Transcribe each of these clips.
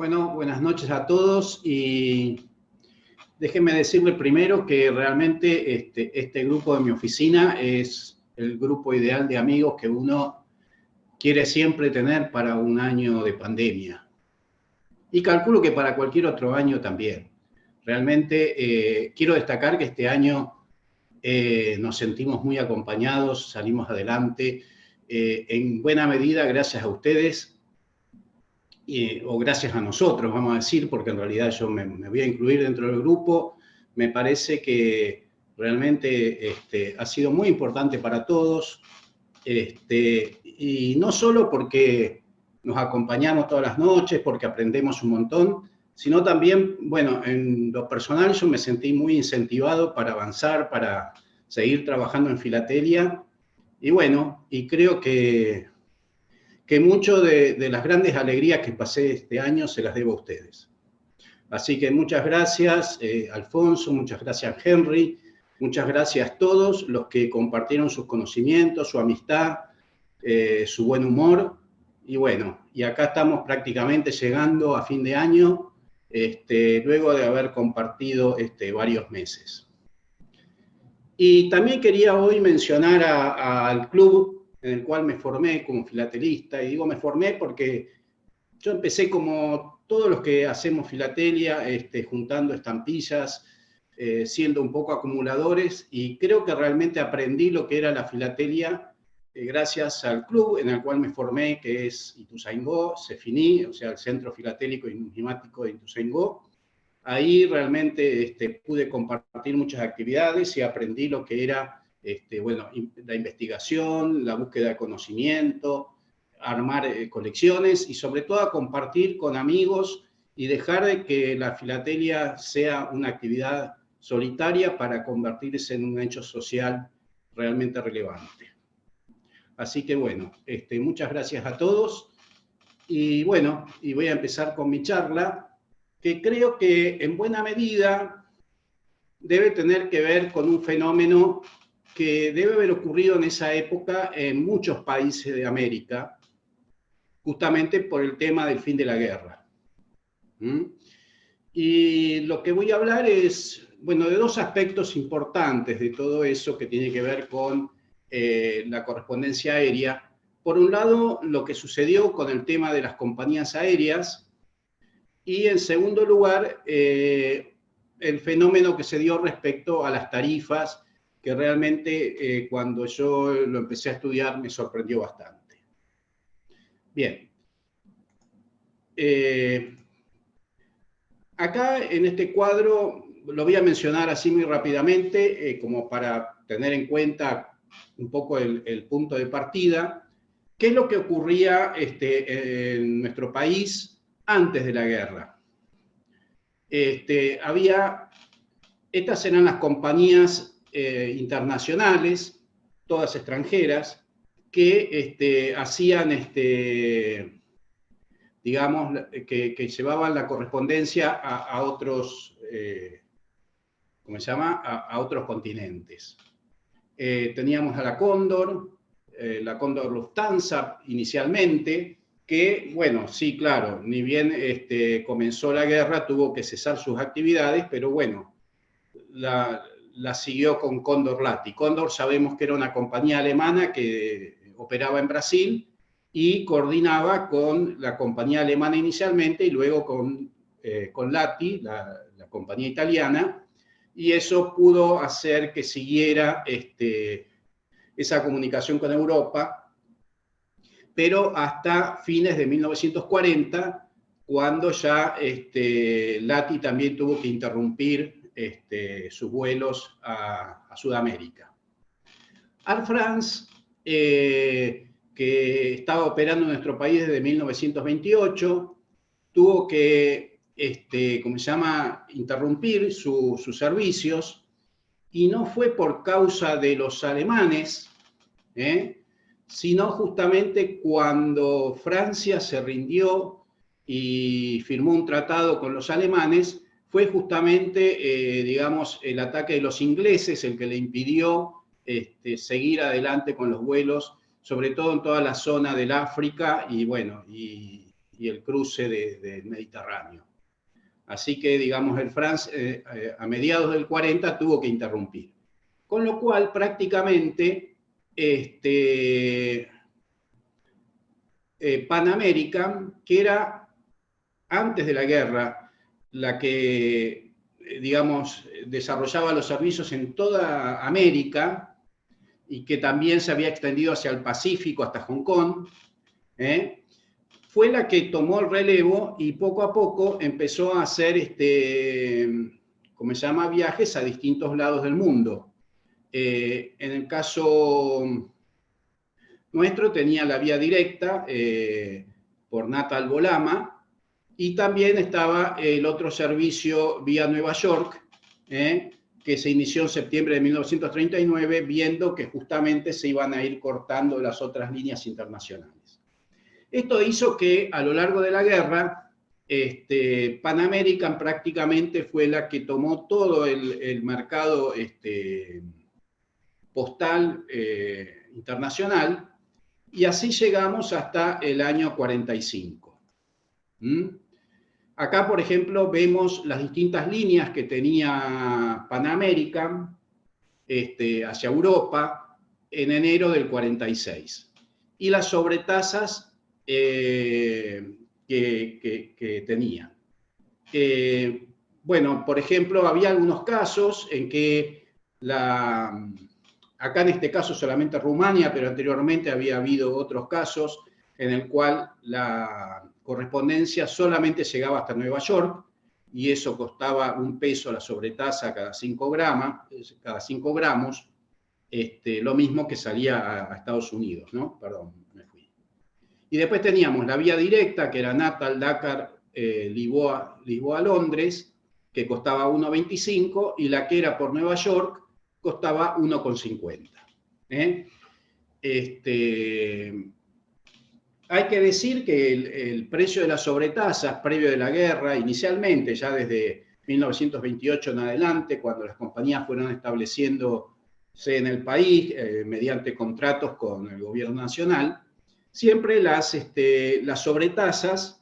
Bueno, buenas noches a todos y déjenme decirle primero que realmente este grupo de mi oficina es el grupo ideal de amigos que uno quiere siempre tener para un año de pandemia. Y calculo que para cualquier otro año también. Realmente quiero destacar que este año nos sentimos muy acompañados, salimos adelante, en buena medida gracias a ustedes. O gracias a nosotros, vamos a decir, porque en realidad yo me voy a incluir dentro del grupo. Me parece que realmente ha sido muy importante para todos, y no solo porque nos acompañamos todas las noches, porque aprendemos un montón, sino también, bueno, en lo personal yo me sentí muy incentivado para avanzar, para seguir trabajando en filatelia, y bueno, y creo que mucho de las grandes alegrías que pasé este año se las debo a ustedes. Así que muchas gracias, Alfonso, muchas gracias, Henry, muchas gracias a todos los que compartieron sus conocimientos, su amistad, su buen humor. Y bueno, y acá estamos prácticamente llegando a fin de año, luego de haber compartido varios meses. Y también quería hoy mencionar al club en el cual me formé como filatelista, y digo me formé porque yo empecé como todos los que hacemos filatelia, juntando estampillas, siendo un poco acumuladores, y creo que realmente aprendí lo que era la filatelia gracias al club en el cual me formé, que es Ituzaingó, CEFINI, o sea, el Centro Filatélico y Numismático de Ituzaingó. Ahí realmente pude compartir muchas actividades y aprendí lo que era bueno, la investigación, la búsqueda de conocimiento, armar colecciones y sobre todo a compartir con amigos y dejar de que la filatelia sea una actividad solitaria para convertirse en un hecho social realmente relevante. Así que bueno, muchas gracias a todos y bueno, y voy a empezar con mi charla, que creo que en buena medida debe tener que ver con un fenómeno que debe haber ocurrido en esa época en muchos países de América, justamente por el tema del fin de la guerra. Y lo que voy a hablar es, bueno, de dos aspectos importantes de todo eso que tiene que ver con la correspondencia aérea. Por un lado, lo que sucedió con el tema de las compañías aéreas, y en segundo lugar, el fenómeno que se dio respecto a las tarifas, que realmente cuando yo lo empecé a estudiar me sorprendió bastante. Bien. Acá en este cuadro lo voy a mencionar así muy rápidamente, como para tener en cuenta un poco el punto de partida. ¿Qué es lo que ocurría en nuestro país antes de la guerra? Estas eran las compañías internacionales, todas extranjeras, que hacían, digamos, que llevaban la correspondencia a otros, ¿cómo se llama? A otros continentes. Teníamos a la Cóndor Lufthansa inicialmente, que, bueno, sí, claro, ni bien comenzó la guerra, tuvo que cesar sus actividades, pero bueno, la siguió con Cóndor Lati. Cóndor sabemos que era una compañía alemana que operaba en Brasil y coordinaba con la compañía alemana inicialmente y luego con Lati, la compañía italiana, y eso pudo hacer que siguiera esa comunicación con Europa, pero hasta fines de 1940, cuando ya Lati también tuvo que interrumpir sus vuelos a Sudamérica. Air France, que estaba operando en nuestro país desde 1928, tuvo que, ¿cómo se llama?, interrumpir sus servicios, y no fue por causa de los alemanes, sino justamente cuando Francia se rindió y firmó un tratado con los alemanes, fue justamente, digamos, el ataque de los ingleses el que le impidió seguir adelante con los vuelos, sobre todo en toda la zona del África y, bueno, y y el cruce del Mediterráneo. Así que, digamos, el France a mediados del 40 tuvo que interrumpir. Con lo cual, prácticamente, Pan American, que era antes de la guerra la que, digamos, desarrollaba los servicios en toda América y que también se había extendido hacia el Pacífico, hasta Hong Kong, fue la que tomó el relevo y poco a poco empezó a hacer, como se llama, viajes a distintos lados del mundo. En el caso nuestro tenía la vía directa por Natal Bolama, y también estaba el otro servicio vía Nueva York, que se inició en septiembre de 1939, viendo que justamente se iban a ir cortando las otras líneas internacionales. Esto hizo que a lo largo de la guerra, Pan American prácticamente fue la que tomó todo el mercado postal internacional, y así llegamos hasta el año 45. Acá, por ejemplo, vemos las distintas líneas que tenía Pan American hacia Europa en enero del 46. Y las sobretasas que tenía. Bueno, por ejemplo, había algunos casos en que acá en este caso solamente Rumania, pero anteriormente había habido otros casos en el cual la correspondencia solamente llegaba hasta Nueva York, y eso costaba $1 la sobretasa cada 5 gramos, lo mismo que salía a Estados Unidos, ¿no? Perdón, me fui. Y después teníamos la vía directa, que era Natal, Dakar, Lisboa, Londres, que costaba 1,25, y la que era por Nueva York costaba 1,50. Hay que decir que el precio de las sobretasas previo de la guerra, inicialmente, ya desde 1928 en adelante, cuando las compañías fueron estableciéndose en el país mediante contratos con el gobierno nacional, siempre las sobretasas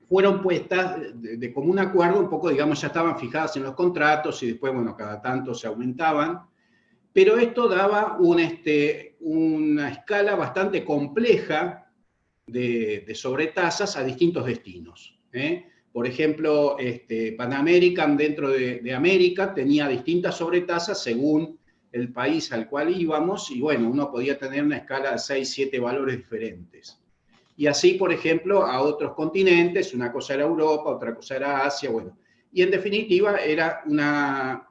fueron puestas de común acuerdo, un poco, digamos, ya estaban fijadas en los contratos y después, bueno, cada tanto se aumentaban, pero esto daba una escala bastante compleja de sobretasas a distintos destinos. Por ejemplo, Pan American dentro de América tenía distintas sobretasas según el país al cual íbamos, y bueno, uno podía tener una escala de 6, 7 valores diferentes. Y así, por ejemplo, a otros continentes, una cosa era Europa, otra cosa era Asia, bueno. Y en definitiva era una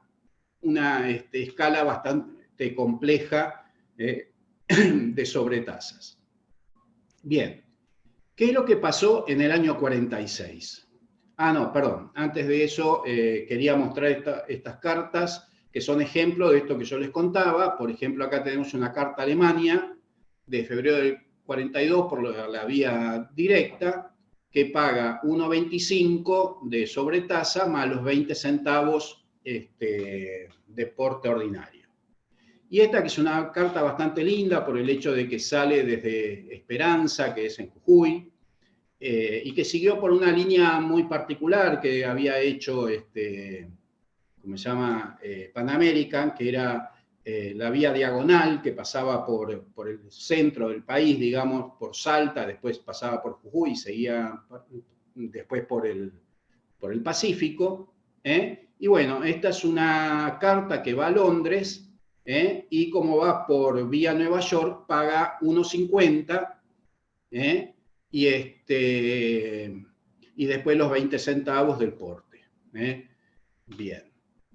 escala bastante compleja de sobretasas. Bien, ¿qué es lo que pasó en el año 46? No, perdón, antes de eso quería mostrar estas cartas que son ejemplos de esto que yo les contaba. Por ejemplo, acá tenemos una carta a Alemania de febrero del 42 por la vía directa, que paga 1,25 de sobretasa más los 20 centavos de porte ordinario. Y esta, que es una carta bastante linda por el hecho de que sale desde Esperanza, que es en Jujuy, y que siguió por una línea muy particular que había hecho, ¿cómo se llama? Pan American, que era la vía diagonal que pasaba por el centro del país, digamos, por Salta, después pasaba por Jujuy y seguía después por el Pacífico. Y bueno, esta es una carta que va a Londres, y como va por vía Nueva York, paga 1,50, y después los 20 centavos del porte. Bien.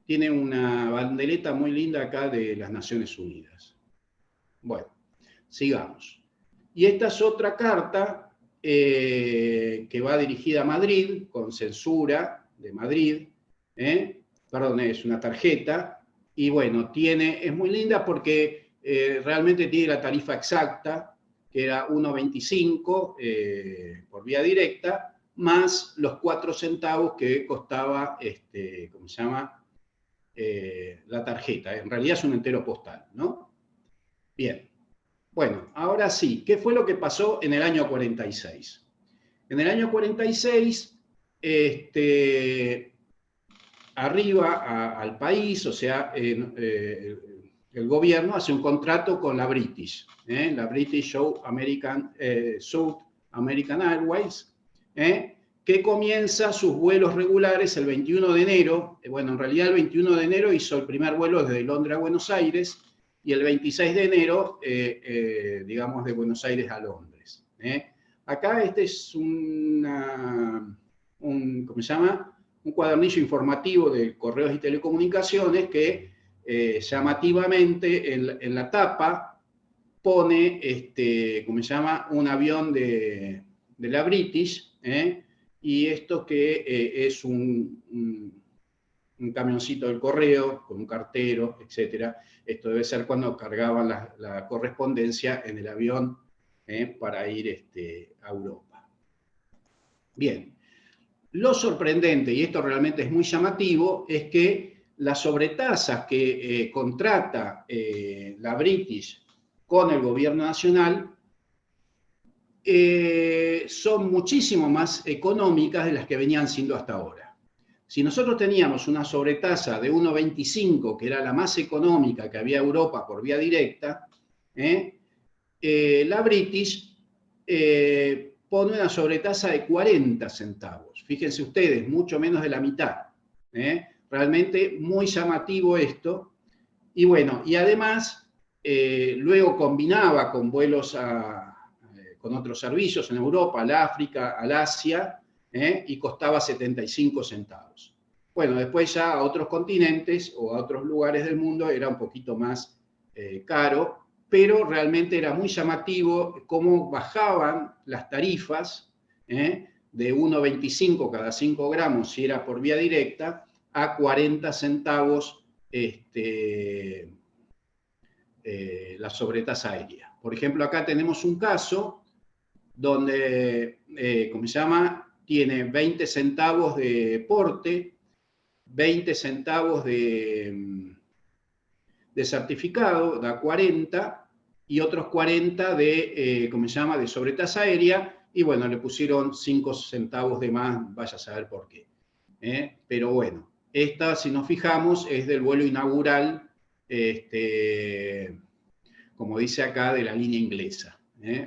Tiene una bandereta muy linda acá de las Naciones Unidas. Bueno, sigamos. Y esta es otra carta que va dirigida a Madrid, con censura de Madrid. Perdón, es una tarjeta. Y bueno, es muy linda porque realmente tiene la tarifa exacta, que era 1,25 por vía directa, más los 4 centavos que costaba, ¿cómo se llama? La tarjeta. En realidad es un entero postal, ¿no? Bien. Bueno, ahora sí, ¿qué fue lo que pasó en el año 46? En el año 46, arriba al país, o sea, el gobierno hace un contrato con la British South American Airways, que comienza sus vuelos regulares el 21 de enero. Bueno, en realidad el 21 de enero hizo el primer vuelo desde Londres a Buenos Aires y el 26 de enero, digamos, de Buenos Aires a Londres. Acá este es ¿cómo se llama? Un cuadernillo informativo de correos y telecomunicaciones que llamativamente en la tapa pone, ¿cómo se llama? Un avión de la British, y esto que es un camioncito del correo con un cartero, etcétera. Esto debe ser cuando cargaban la correspondencia en el avión para ir a Europa. Bien. Lo sorprendente, y esto realmente es muy llamativo, es que las sobretasas que contrata la British con el gobierno nacional son muchísimo más económicas de las que venían siendo hasta ahora. Si nosotros teníamos una sobretasa de 1,25, que era la más económica que había en Europa por vía directa, la British pone una sobretasa de 40 centavos. Fíjense ustedes, mucho menos de la mitad. Realmente muy llamativo esto. Y bueno, y además, luego combinaba con vuelos con otros servicios en Europa, al África, al Asia, y costaba 75 centavos. Bueno, después ya a otros continentes o a otros lugares del mundo era un poquito más caro, pero realmente era muy llamativo cómo bajaban las tarifas de 1,25 cada 5 gramos, si era por vía directa, a 40 centavos la sobretasa aérea. Por ejemplo, acá tenemos un caso donde, ¿cómo se llama? Tiene 20 centavos de porte, 20 centavos de certificado, da 40, y otros 40 de, ¿cómo se llama?, de sobretasa aérea, y bueno, le pusieron 5 centavos de más, vaya a saber por qué. Pero bueno, esta, si nos fijamos, es del vuelo inaugural, como dice acá, de la línea inglesa.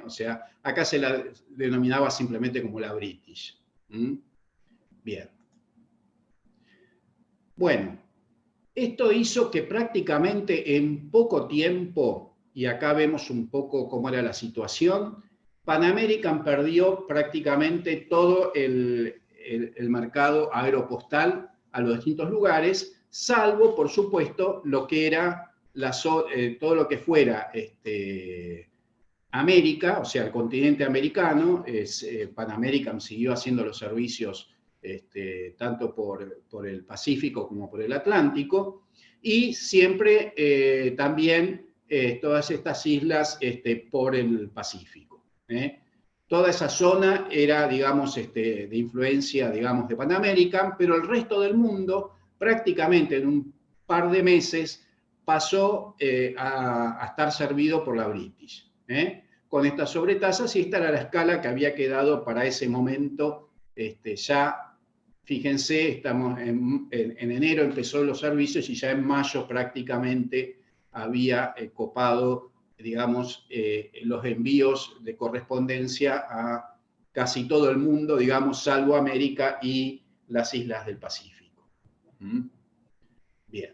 O sea, acá se la denominaba simplemente como la British. Bien. Bueno, esto hizo que prácticamente en poco tiempo, y acá vemos un poco cómo era la situación, Pan American perdió prácticamente todo el mercado aeropostal a los distintos lugares, salvo, por supuesto, lo que era todo lo que fuera América, o sea, el continente americano. Pan American siguió haciendo los servicios tanto por el Pacífico como por el Atlántico, y siempre también todas estas islas por el Pacífico. Toda esa zona era, digamos, de influencia, digamos, de Pan American, pero el resto del mundo, prácticamente en un par de meses, pasó a estar servido por la British. Con estas sobretasas, y esta era la escala que había quedado para ese momento. Ya, fíjense, estamos en enero empezó los servicios y ya en mayo prácticamente había copado, digamos, los envíos de correspondencia a casi todo el mundo, digamos, salvo América y las islas del Pacífico. Bien.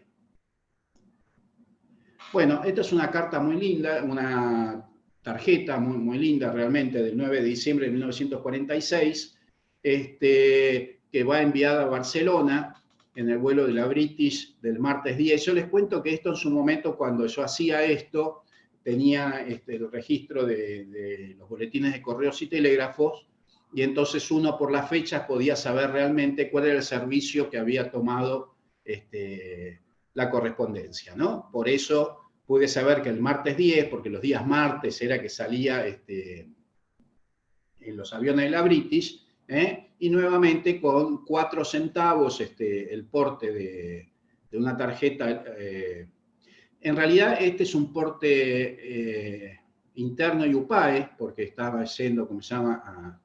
Bueno, esta es una carta muy linda, una tarjeta muy, muy linda realmente, del 9 de diciembre de 1946, que va enviada a Barcelona en el vuelo de la British del martes 10. Yo les cuento que esto en su momento, cuando yo hacía esto, tenía el registro de los boletines de correos y telégrafos, y entonces uno por las fechas podía saber realmente cuál era el servicio que había tomado la correspondencia, ¿no? Por eso pude saber que el martes 10, porque los días martes era que salía en los aviones de la British, y nuevamente con 4 centavos el porte de una tarjeta. En realidad este es un porte interno y UPAE, porque estaba yendo, como se llama,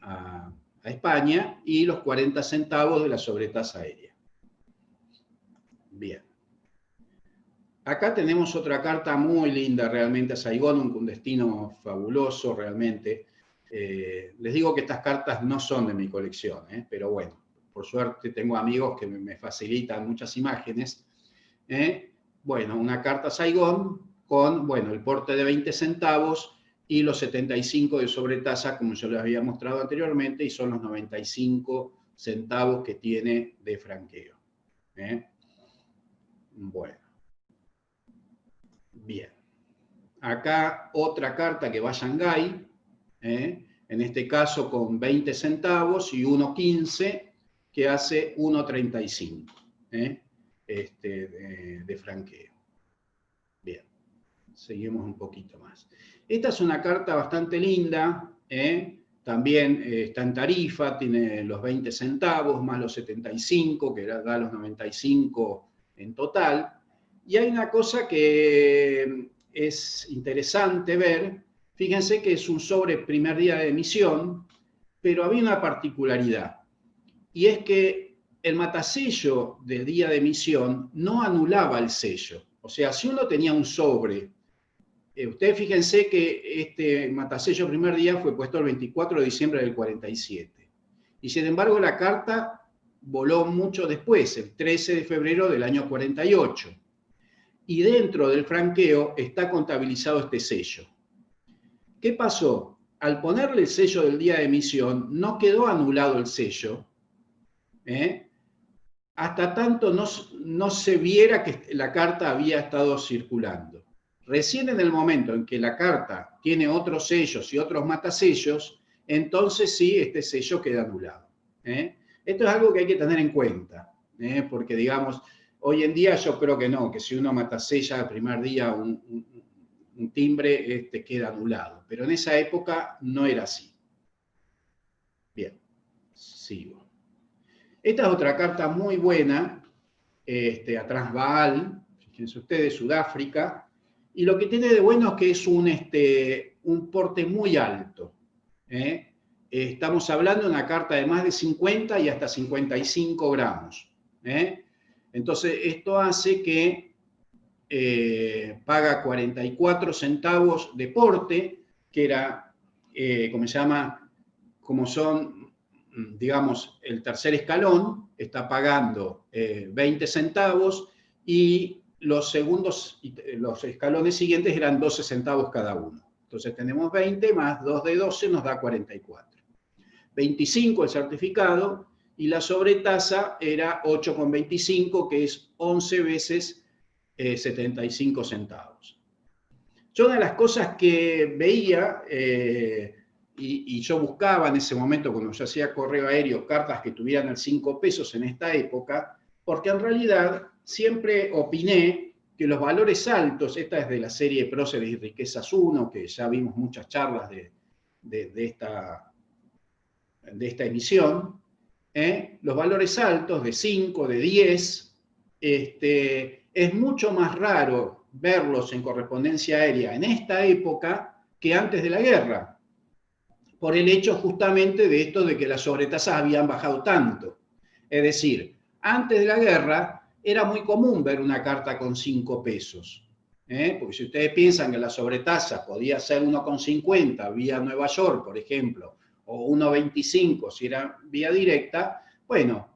a España, y los 40 centavos de la sobretasa aérea. Bien. Acá tenemos otra carta muy linda realmente a Saigón, un destino fabuloso realmente. Les digo que estas cartas no son de mi colección, pero bueno, por suerte tengo amigos que me facilitan muchas imágenes. Bueno, una carta a Saigón con, bueno, el porte de 20 centavos y los 75 de sobretasa, como yo les había mostrado anteriormente, y son los 95 centavos que tiene de franqueo. Bueno. Bien. Acá otra carta que va a Shanghái, en este caso con 20 centavos y 1.15, que hace 1.35 de franqueo. Bien, seguimos un poquito más. Esta es una carta bastante linda, también está en tarifa, tiene los 20 centavos más los 75, que da los 95 en total. Y hay una cosa que es interesante ver. Fíjense que es un sobre primer día de emisión, pero había una particularidad. Y es que el matasello del día de emisión no anulaba el sello. O sea, si uno tenía un sobre, ustedes fíjense que este matasello primer día fue puesto el 24 de diciembre del 47. Y sin embargo la carta voló mucho después, el 13 de febrero del año 48. Y dentro del franqueo está contabilizado este sello. ¿Qué pasó? Al ponerle el sello del día de emisión, no quedó anulado el sello, hasta tanto no se viera que la carta había estado circulando. Recién en el momento en que la carta tiene otros sellos y otros matasellos, entonces sí, este sello queda anulado. Esto es algo que hay que tener en cuenta, porque digamos, hoy en día yo creo que no, que si uno matasella el primer día un timbre, queda anulado. Pero en esa época no era así. Bien, sigo. Esta es otra carta muy buena, a Transvaal, fíjense ustedes, Sudáfrica, y lo que tiene de bueno es que es un porte muy alto. Estamos hablando de una carta de más de 50 y hasta 55 gramos. Entonces, esto hace que paga 44 centavos de porte, que era, como se llama, como son, digamos, el tercer escalón, está pagando 20 centavos y los escalones siguientes eran 12 centavos cada uno. Entonces tenemos 20 más 2 de 12 nos da 44. 25 el certificado y la sobretasa era 8,25, que es 11 veces 75 centavos. Yo una de las cosas que veía, y yo buscaba en ese momento cuando yo hacía correo aéreo cartas que tuvieran el 5 pesos en esta época, porque en realidad siempre opiné que los valores altos, esta es de la serie Próceres y Riquezas 1, que ya vimos muchas charlas de esta emisión, los valores altos de 5, de 10, es mucho más raro verlos en correspondencia aérea en esta época que antes de la guerra, por el hecho justamente de esto de que las sobretasas habían bajado tanto. Es decir, antes de la guerra era muy común ver una carta con 5 pesos. Porque si ustedes piensan que la sobretasa podía ser 1,50 vía Nueva York, por ejemplo, o 1,25 si era vía directa, bueno,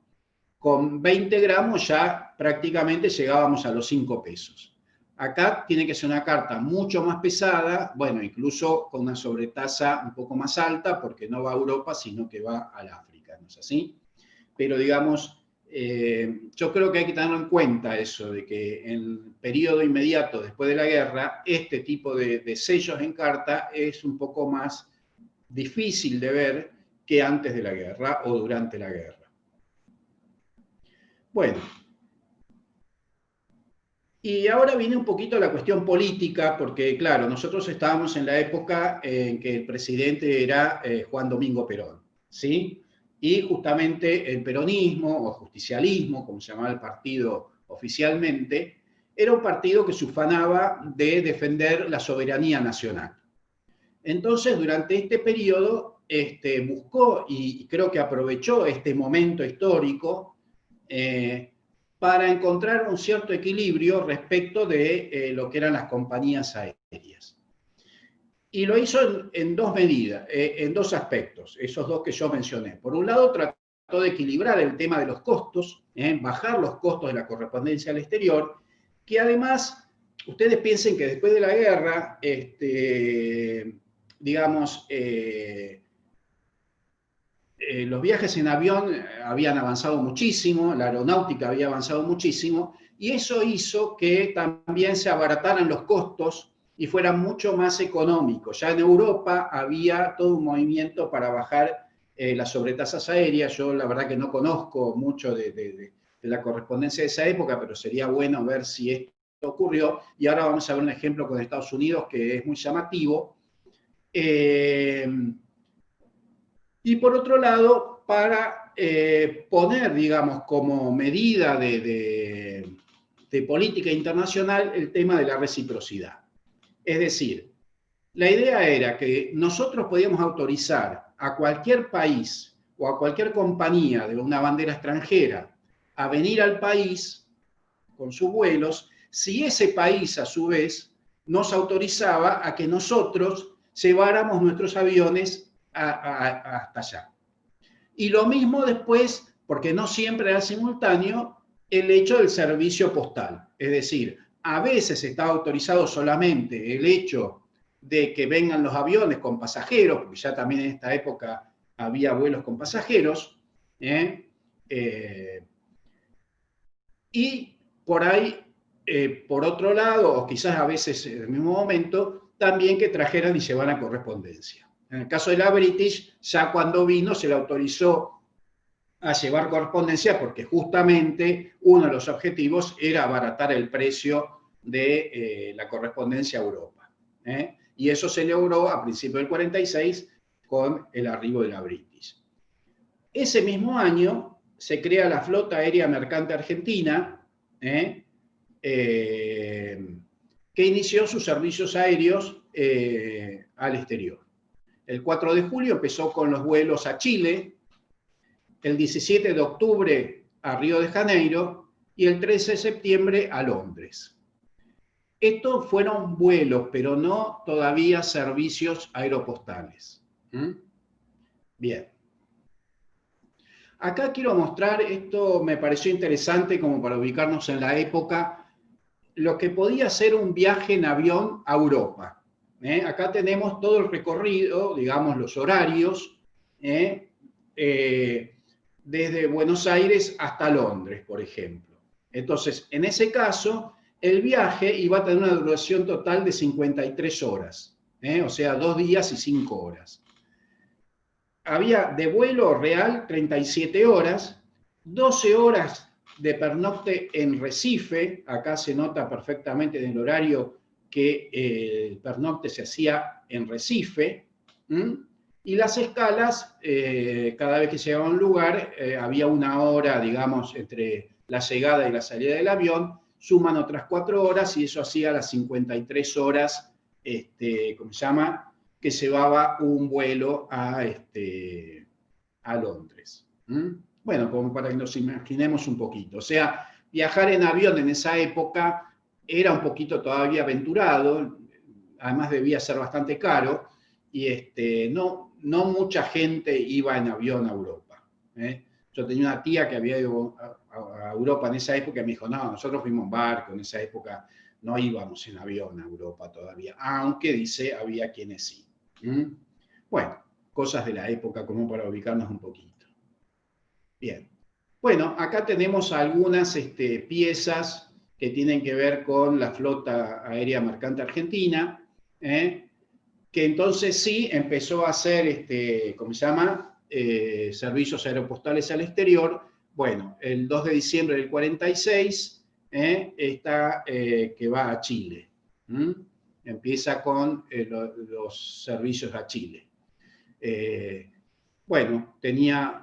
con 20 gramos ya prácticamente llegábamos a los 5 pesos. Acá tiene que ser una carta mucho más pesada, bueno, incluso con una sobretasa un poco más alta, porque no va a Europa, sino que va al África, ¿no es así? Pero digamos, yo creo que hay que tenerlo en cuenta eso, de que en el periodo inmediato después de la guerra, este tipo de sellos en carta es un poco más difícil de ver que antes de la guerra o durante la guerra. Bueno, y ahora viene un poquito la cuestión política, porque claro, nosotros estábamos en la época en que el presidente era Juan Domingo Perón, ¿sí? Y justamente el peronismo, o justicialismo, como se llamaba el partido oficialmente, era un partido que se ufanaba de defender la soberanía nacional. Entonces, durante este periodo, buscó y creo que aprovechó este momento histórico para encontrar un cierto equilibrio respecto de lo que eran las compañías aéreas. Y lo hizo en dos medidas, en dos aspectos, esos dos que yo mencioné. Por un lado, trató de equilibrar el tema de los costos, bajar los costos de la correspondencia al exterior, que además, ustedes piensen que después de la guerra, digamos, los viajes en avión habían avanzado muchísimo, la aeronáutica había avanzado muchísimo, y eso hizo que también se abarataran los costos y fueran mucho más económicos. Ya en Europa había todo un movimiento para bajar las sobretasas aéreas. Yo la verdad que no conozco mucho de la correspondencia de esa época, pero sería bueno ver si esto ocurrió. Y ahora vamos a ver un ejemplo con Estados Unidos que es muy llamativo. Y por otro lado, para poner, digamos, como medida de política internacional el tema de la reciprocidad. Es decir, la idea era que nosotros podíamos autorizar a cualquier país o a cualquier compañía de una bandera extranjera a venir al país con sus vuelos, si ese país a su vez nos autorizaba a que nosotros lleváramos nuestros aviones hasta allá. Y lo mismo después, porque no siempre era simultáneo, el hecho del servicio postal. Es decir, a veces estaba autorizado solamente el hecho de que vengan los aviones con pasajeros, porque ya también en esta época había vuelos con pasajeros, y por ahí, por otro lado, o quizás a veces en el mismo momento, también que trajeran y llevaran correspondencia. En el caso de la British, ya cuando vino se le autorizó a llevar correspondencia porque justamente uno de los objetivos era abaratar el precio de la correspondencia a Europa. Y eso se logró a principios del 46 con el arribo de la British. Ese mismo año se crea la Flota Aérea Mercante Argentina, que inició sus servicios aéreos al exterior. El 4 de julio empezó con los vuelos a Chile, el 17 de octubre a Río de Janeiro y el 13 de septiembre a Londres. Estos fueron vuelos, pero no todavía servicios aeropostales. Bien. Acá quiero mostrar, esto me pareció interesante como para ubicarnos en la época, lo que podía ser un viaje en avión a Europa. Acá tenemos todo el recorrido, digamos los horarios, desde Buenos Aires hasta Londres, por ejemplo. Entonces, en ese caso, el viaje iba a tener una duración total de 53 horas, o sea, 2 días y 5 horas. Había de vuelo real 37 horas, 12 horas de pernocte en Recife, acá se nota perfectamente en el horario que el pernocte se hacía en Recife, y las escalas, cada vez que llegaba a un lugar, había una hora, digamos, entre la llegada y la salida del avión, suman otras 4 horas y eso hacía las 53 horas, ¿cómo se llama?, que llevaba un vuelo a Londres. Bueno, como para que nos imaginemos un poquito. O sea, viajar en avión en esa época era un poquito todavía aventurado, además debía ser bastante caro, y no mucha gente iba en avión a Europa. Yo tenía una tía que había ido a Europa en esa época y me dijo, no, nosotros fuimos en barco, en esa época no íbamos en avión a Europa todavía, aunque dice, había quienes sí. Bueno, cosas de la época como para ubicarnos un poquito. Bien. Bueno, acá tenemos algunas piezas que tienen que ver con la Flota Aérea Mercante Argentina, que entonces sí empezó a hacer, ¿cómo se llama?, servicios aeropostales al exterior. Bueno, el 2 de diciembre del 46 está que va a Chile. Empieza con los servicios a Chile. Bueno, tenía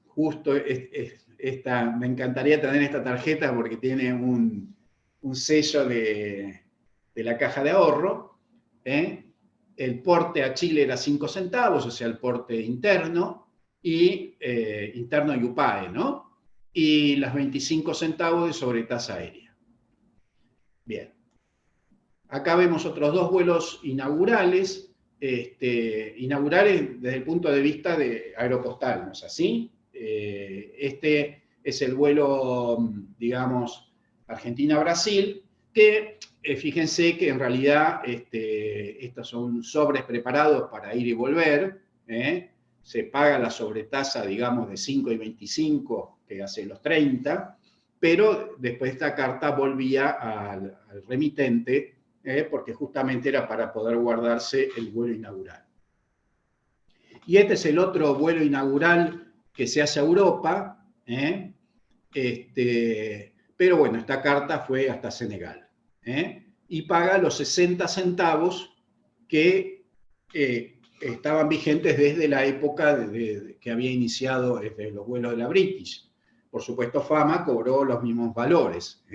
justo esta, me encantaría tener esta tarjeta porque tiene un sello de la caja de ahorro, el porte a Chile era 5 centavos, o sea, el porte interno y UPAE, ¿no? Y las 25 centavos de sobretasa aérea. Bien. Acá vemos otros dos vuelos inaugurales, inaugurales desde el punto de vista de aeropostal, ¿no es así? Este es el vuelo, digamos, Argentina-Brasil, que fíjense que en realidad estos son sobres preparados para ir y volver, se paga la sobretasa, digamos, de 5,25 que hace los 30, pero después esta carta volvía al remitente, porque justamente era para poder guardarse el vuelo inaugural. Y este es el otro vuelo inaugural que se hace a Europa, pero bueno, esta carta fue hasta Senegal, y paga los 60 centavos que estaban vigentes desde la época que había iniciado los vuelos de la British. Por supuesto, Fama cobró los mismos valores,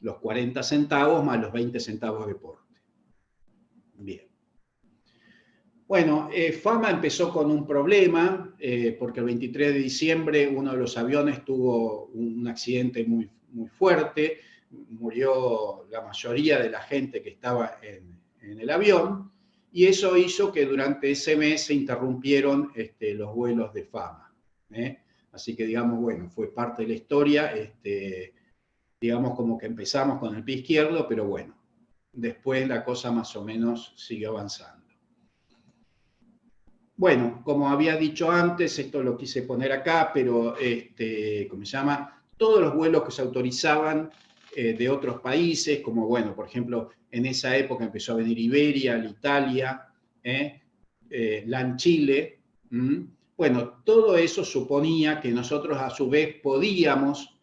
los 40 centavos más los 20 centavos de porte. Bien. Bueno, Fama empezó con un problema, porque el 23 de diciembre uno de los aviones tuvo un accidente muy, muy fuerte, murió la mayoría de la gente que estaba en el avión, y eso hizo que durante ese mes se interrumpieron los vuelos de Fama. Así que, digamos, bueno, fue parte de la historia, digamos como que empezamos con el pie izquierdo, pero bueno, después la cosa más o menos siguió avanzando. Bueno, como había dicho antes, esto lo quise poner acá, pero, ¿cómo se llama? Todos los vuelos que se autorizaban de otros países, como, bueno, por ejemplo, en esa época empezó a venir Iberia, Italia, LAN Chile. Bueno, todo eso suponía que nosotros a su vez podíamos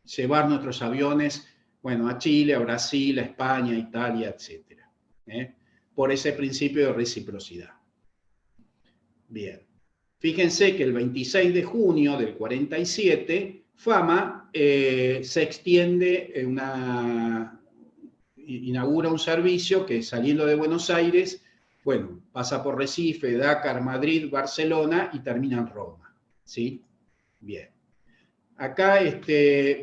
llevar nuestros aviones, bueno, a Chile, a Brasil, a España, a Italia, etc. Por ese principio de reciprocidad. Bien. Fíjense que el 26 de junio del 47, Fama se extiende, inaugura un servicio que saliendo de Buenos Aires, bueno, pasa por Recife, Dakar, Madrid, Barcelona y termina en Roma. ¿Sí? Bien. Acá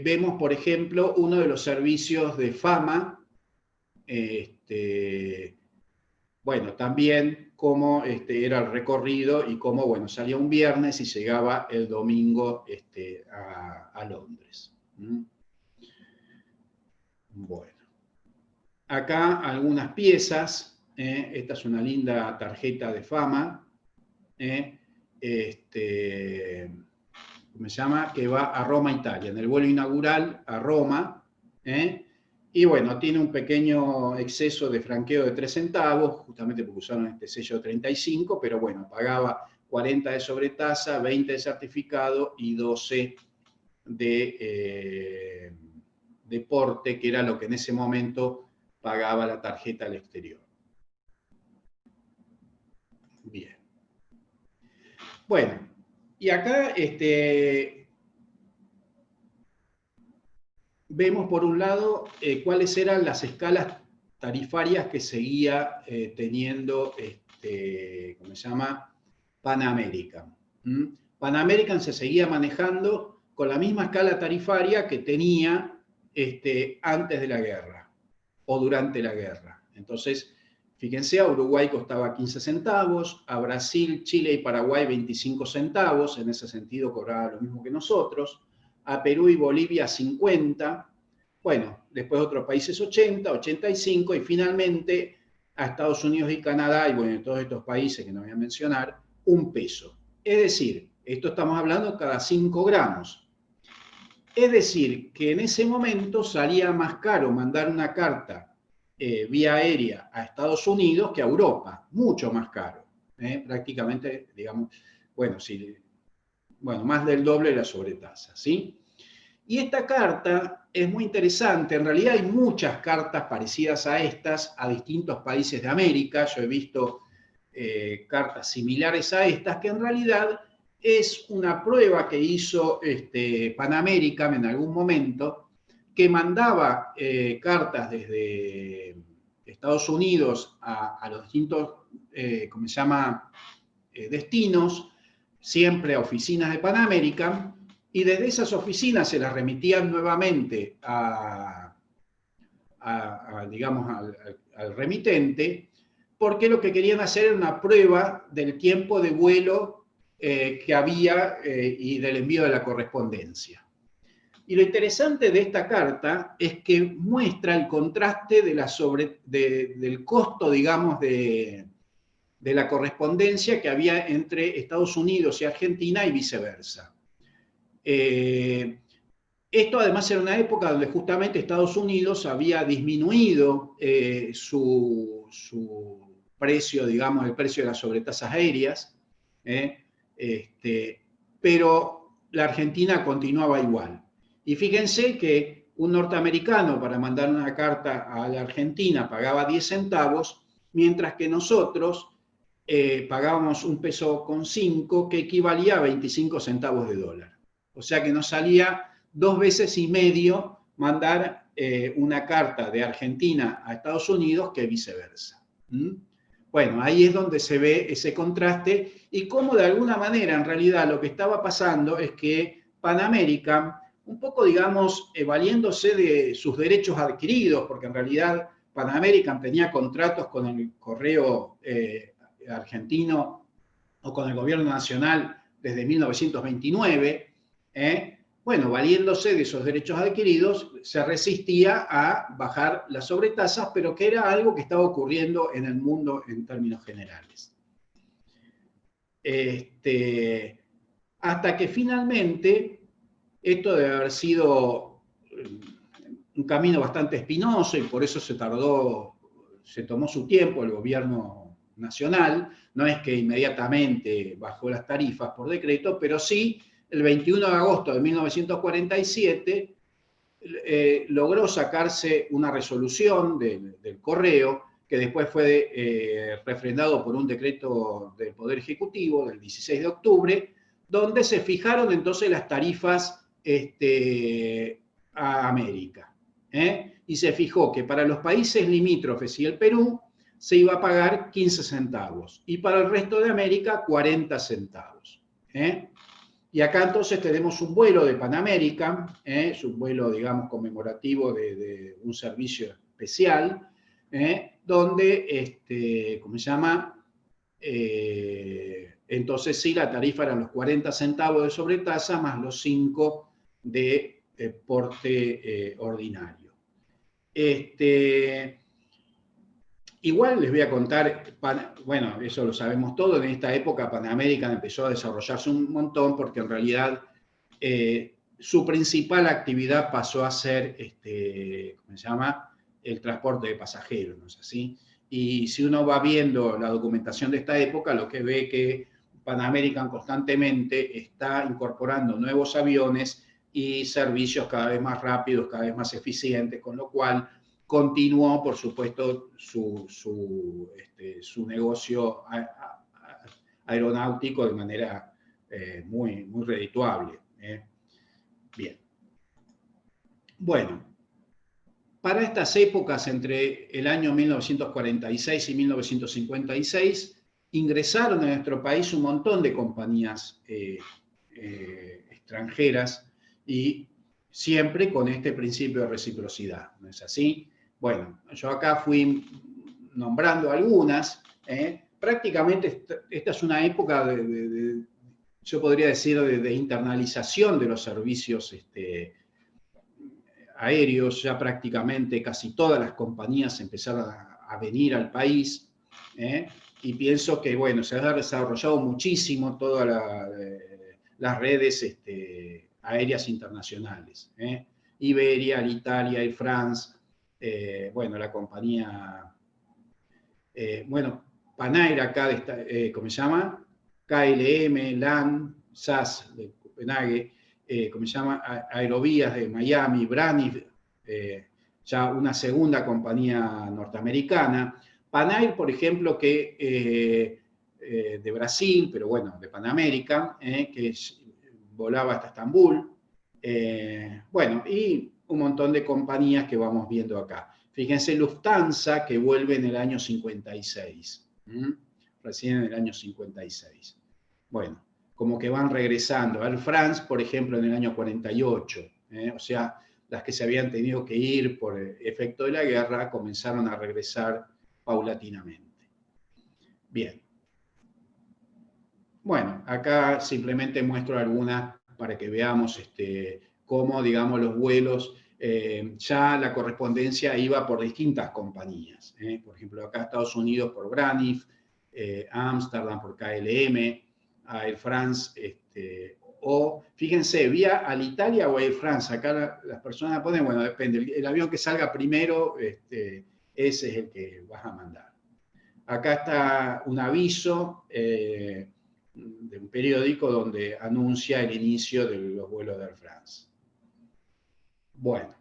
vemos, por ejemplo, uno de los servicios de Fama, bueno, también cómo era el recorrido y cómo, bueno, salía un viernes y llegaba el domingo a Londres. Bueno. Acá algunas piezas. Esta es una linda tarjeta de Fama. ¿Cómo se llama? Que va a Roma, Italia, en el vuelo inaugural a Roma. Y bueno, tiene un pequeño exceso de franqueo de 3 centavos, justamente porque usaron este sello de 35, pero bueno, pagaba 40 de sobretasa, 20 de certificado y 12 de porte, que era lo que en ese momento pagaba la tarjeta al exterior. Bien. Bueno, y acá vemos por un lado cuáles eran las escalas tarifarias que seguía teniendo, ¿cómo se llama? Pan American. Pan American se seguía manejando con la misma escala tarifaria que tenía antes de la guerra o durante la guerra. Entonces, fíjense, a Uruguay costaba 15 centavos, a Brasil, Chile y Paraguay 25 centavos, en ese sentido cobraba lo mismo que nosotros, a Perú y Bolivia 50, bueno, después otros países 80, 85 y finalmente a Estados Unidos y Canadá y bueno, todos estos países que no voy a mencionar, 1 peso. Es decir, esto estamos hablando cada 5 gramos. Es decir, que en ese momento salía más caro mandar una carta vía aérea a Estados Unidos que a Europa, mucho más caro. Prácticamente, digamos, bueno, sí, bueno, más del doble de la sobretasa, ¿sí? Y esta carta es muy interesante. En realidad hay muchas cartas parecidas a estas a distintos países de América. Yo he visto cartas similares a estas, que en realidad es una prueba que hizo Pan American en algún momento que mandaba cartas desde Estados Unidos a los distintos, ¿cómo se llama?, destinos, siempre a oficinas de Pan American, y desde esas oficinas se las remitían nuevamente digamos, al remitente, porque lo que querían hacer era una prueba del tiempo de vuelo que había y del envío de la correspondencia. Y lo interesante de esta carta es que muestra el contraste del costo, digamos, de la correspondencia que había entre Estados Unidos y Argentina y viceversa. Esto además era una época donde justamente Estados Unidos había disminuido su precio, digamos, el precio de las sobretasas aéreas, pero la Argentina continuaba igual. Y fíjense que un norteamericano para mandar una carta a la Argentina pagaba 10 centavos, mientras que nosotros pagábamos 1,5 pesos, que equivalía a 25 centavos de dólar. O sea que nos salía 2,5 veces mandar una carta de Argentina a Estados Unidos que viceversa. Bueno, ahí es donde se ve ese contraste y cómo de alguna manera en realidad lo que estaba pasando es que Pan American, un poco digamos valiéndose de sus derechos adquiridos, porque en realidad Pan American tenía contratos con el correo argentino o con el gobierno nacional desde 1929, bueno, valiéndose de esos derechos adquiridos, se resistía a bajar las sobretasas, pero que era algo que estaba ocurriendo en el mundo en términos generales. Hasta que finalmente, esto debe haber sido un camino bastante espinoso y por eso se tomó su tiempo el gobierno nacional, no es que inmediatamente bajó las tarifas por decreto, pero sí el 21 de agosto de 1947 logró sacarse una resolución del correo que después fue refrendado por un decreto del Poder Ejecutivo del 16 de octubre, donde se fijaron entonces las tarifas a América. Y se fijó que para los países limítrofes y el Perú se iba a pagar 15 centavos y para el resto de América 40 centavos. Y acá entonces tenemos un vuelo de Pan American, es un vuelo, digamos, conmemorativo de un servicio especial, donde, ¿cómo se llama? Entonces sí, la tarifa eran los 40 centavos de sobretasa más los 5 de porte ordinario. Igual les voy a contar, bueno, eso lo sabemos todo, en esta época Pan American empezó a desarrollarse un montón porque en realidad su principal actividad pasó a ser, ¿cómo se llama?, el transporte de pasajeros, ¿no es así? Y si uno va viendo la documentación de esta época, lo que ve que Pan American constantemente está incorporando nuevos aviones y servicios cada vez más rápidos, cada vez más eficientes, con lo cual continuó, por supuesto, su negocio aeronáutico de manera muy, muy redituable. Bien. Bueno, para estas épocas, entre el año 1946 y 1956, ingresaron a nuestro país un montón de compañías extranjeras y siempre con este principio de reciprocidad, ¿no es así? Bueno, yo acá fui nombrando algunas. Prácticamente esta es una época yo podría decir, de internalización de los servicios aéreos. Ya prácticamente casi todas las compañías empezaron a venir al país. Y pienso que, bueno, se ha desarrollado muchísimo todas las redes aéreas internacionales. Iberia, Alitalia, Air France, bueno, la compañía, bueno, Panair acá, ¿cómo se llama? KLM, LAN, SAS de Copenhague, ¿cómo se llama? Aerovías de Miami, Braniff, ya una segunda compañía norteamericana. Panair, por ejemplo, que de Brasil, pero bueno, de Pan American, que volaba hasta Estambul. Bueno, y un montón de compañías que vamos viendo acá. Fíjense, Lufthansa, que vuelve en el año 56. Recién en el año 56. Bueno, como que van regresando. Air France, por ejemplo, en el año 48. O sea, las que se habían tenido que ir por efecto de la guerra comenzaron a regresar paulatinamente. Bien. Bueno, acá simplemente muestro algunas para que veamos cómo, digamos, los vuelos, ya la correspondencia iba por distintas compañías. Por ejemplo, acá Estados Unidos por Braniff, Amsterdam por KLM, Air France, o fíjense, vía Alitalia o Air France. Acá las personas ponen, bueno, depende, el avión que salga primero, ese es el que vas a mandar. Acá está un aviso de un periódico donde anuncia el inicio de los vuelos de Air France. Bueno.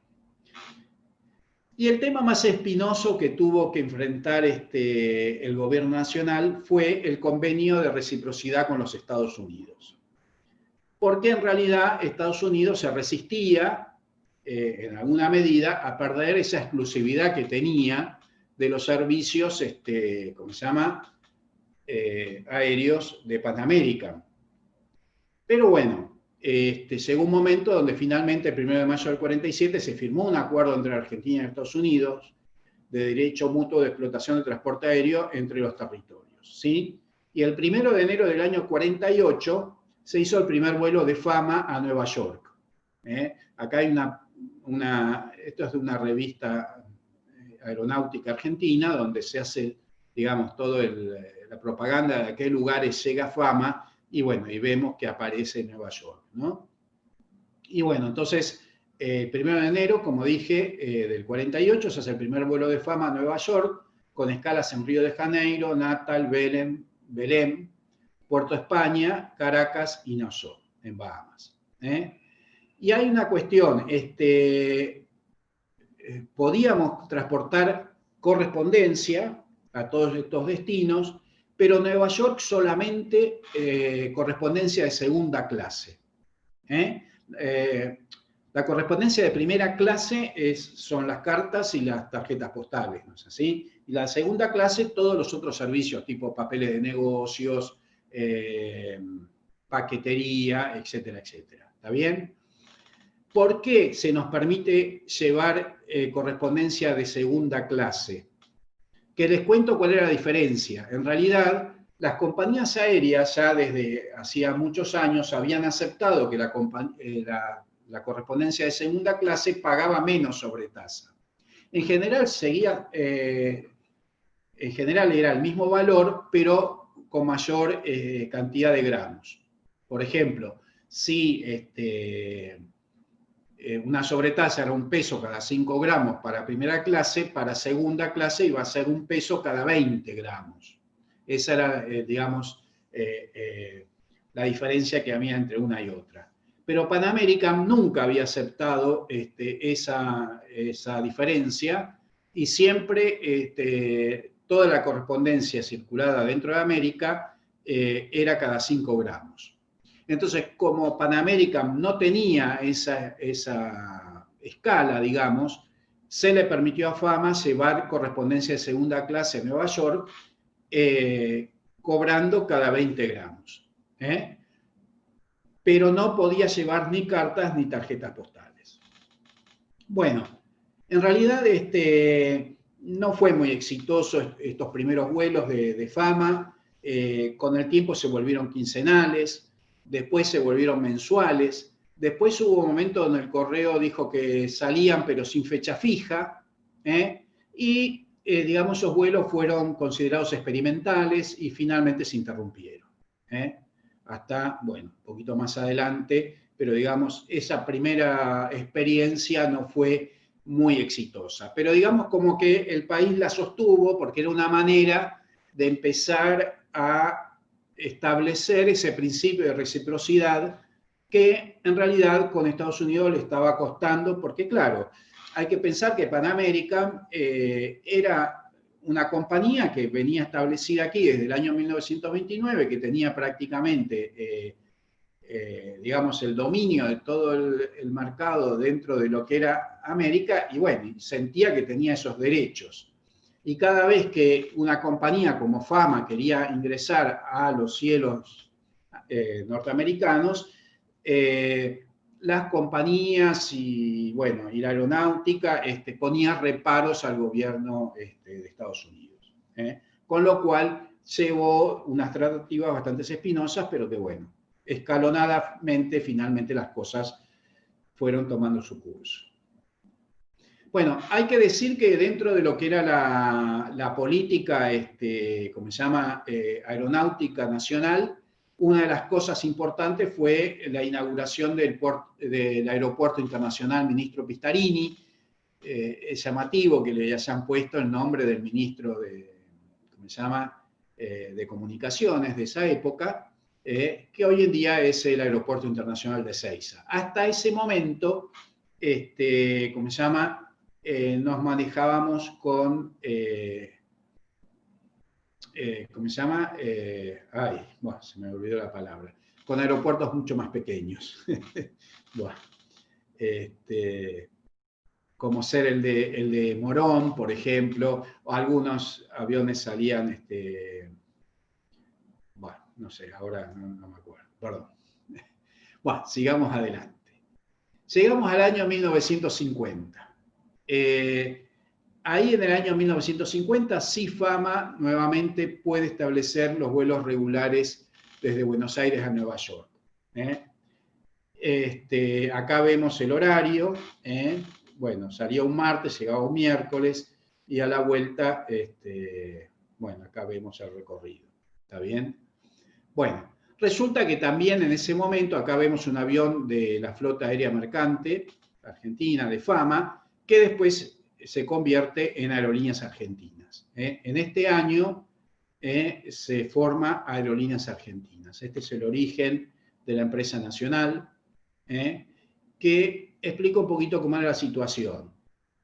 Y el tema más espinoso que tuvo que enfrentar el gobierno nacional fue el convenio de reciprocidad con los Estados Unidos. Porque en realidad Estados Unidos se resistía, en alguna medida, a perder esa exclusividad que tenía de los servicios, ¿cómo se llama? Aéreos de Pan American. Pero bueno, llegó un momento donde finalmente, el 1 de mayo del 47, se firmó un acuerdo entre Argentina y Estados Unidos de derecho mutuo de explotación de transporte aéreo entre los territorios, ¿sí? Y el 1 de enero del año 48 se hizo el primer vuelo de Fama a Nueva York. Acá hay esto es de una revista aeronáutica argentina, donde se hace, digamos, toda la propaganda de a qué lugares llega Fama, y bueno, y vemos que aparece en Nueva York, ¿no? Y bueno, entonces, el 1 de enero, como dije, del 48, se hace el primer vuelo de Fama a Nueva York, con escalas en Río de Janeiro, Natal, Belém, Puerto España, Caracas y Nassau, en Bahamas. Y hay una cuestión, podíamos transportar correspondencia a todos estos destinos, pero Nueva York solamente correspondencia de segunda clase. La correspondencia de primera clase son las cartas y las tarjetas postales, ¿no es así? Y la segunda clase, todos los otros servicios, tipo papeles de negocios, paquetería, etcétera, etcétera. ¿Está bien? ¿Por qué se nos permite llevar correspondencia de segunda clase? Que les cuento cuál era la diferencia. En realidad, las compañías aéreas ya desde hacía muchos años habían aceptado que la correspondencia de segunda clase pagaba menos sobretasa. En general era el mismo valor, pero con mayor cantidad de gramos. Por ejemplo, si una sobretasa era 1 peso cada 5 gramos para primera clase, para segunda clase iba a ser 1 peso cada 20 gramos. Esa era, digamos, la diferencia que había entre una y otra. Pero Pan American nunca había aceptado esa diferencia, y siempre toda la correspondencia circulada dentro de América era cada 5 gramos. Entonces, como Pan American no tenía esa escala, digamos, se le permitió a Fama llevar correspondencia de segunda clase a Nueva York, cobrando cada 20 gramos. Pero no podía llevar ni cartas ni tarjetas postales. Bueno, en realidad no fue muy exitoso estos primeros vuelos de Fama. Con el tiempo se volvieron quincenales. Después se volvieron mensuales. Después hubo un momento donde el correo dijo que salían pero sin fecha fija. Y, digamos, esos vuelos fueron considerados experimentales y finalmente se interrumpieron. Hasta, bueno, un poquito más adelante, pero digamos, esa primera experiencia no fue muy exitosa. Pero digamos como que el país la sostuvo porque era una manera de empezar a establecer ese principio de reciprocidad que en realidad con Estados Unidos le estaba costando, porque claro, hay que pensar que Pan American era una compañía que venía establecida aquí desde el año 1929, que tenía prácticamente digamos, el dominio de todo el mercado dentro de lo que era América, y bueno, sentía que tenía esos derechos. Y cada vez que una compañía como Fama quería ingresar a los cielos norteamericanos, las compañías y, bueno, y la aeronáutica ponía reparos al gobierno de Estados Unidos. Con lo cual llevó unas tratativas bastante espinosas, pero que, bueno, escalonadamente finalmente las cosas fueron tomando su curso. Bueno, hay que decir que dentro de lo que era la política, ¿cómo se llama?, aeronáutica nacional, una de las cosas importantes fue la inauguración del Aeropuerto Internacional Ministro Pistarini. Es llamativo que le hayan puesto el nombre del ministro ¿cómo se llama?, de Comunicaciones de esa época, que hoy en día es el Aeropuerto Internacional de Ezeiza. Hasta ese momento, ¿cómo se llama?, nos manejábamos con, ¿cómo se llama? Bueno, se me olvidó la palabra. Con aeropuertos mucho más pequeños. Bueno, como ser el de Morón, por ejemplo, o algunos aviones salían, bueno, no sé, ahora no me acuerdo, perdón. Bueno, sigamos adelante. Llegamos al año 1950. Ahí en el año 1950, sí, Fama nuevamente puede establecer los vuelos regulares desde Buenos Aires a Nueva York. Acá vemos el horario. Bueno, salía un martes, llegaba un miércoles, y a la vuelta, bueno, acá vemos el recorrido. ¿Está bien? Bueno, resulta que también en ese momento, acá vemos un avión de la Flota Aérea Mercante Argentina, de Fama, que después se convierte en Aerolíneas Argentinas. En este año se forma Aerolíneas Argentinas. Este es el origen de la empresa nacional, que explica un poquito cómo era la situación.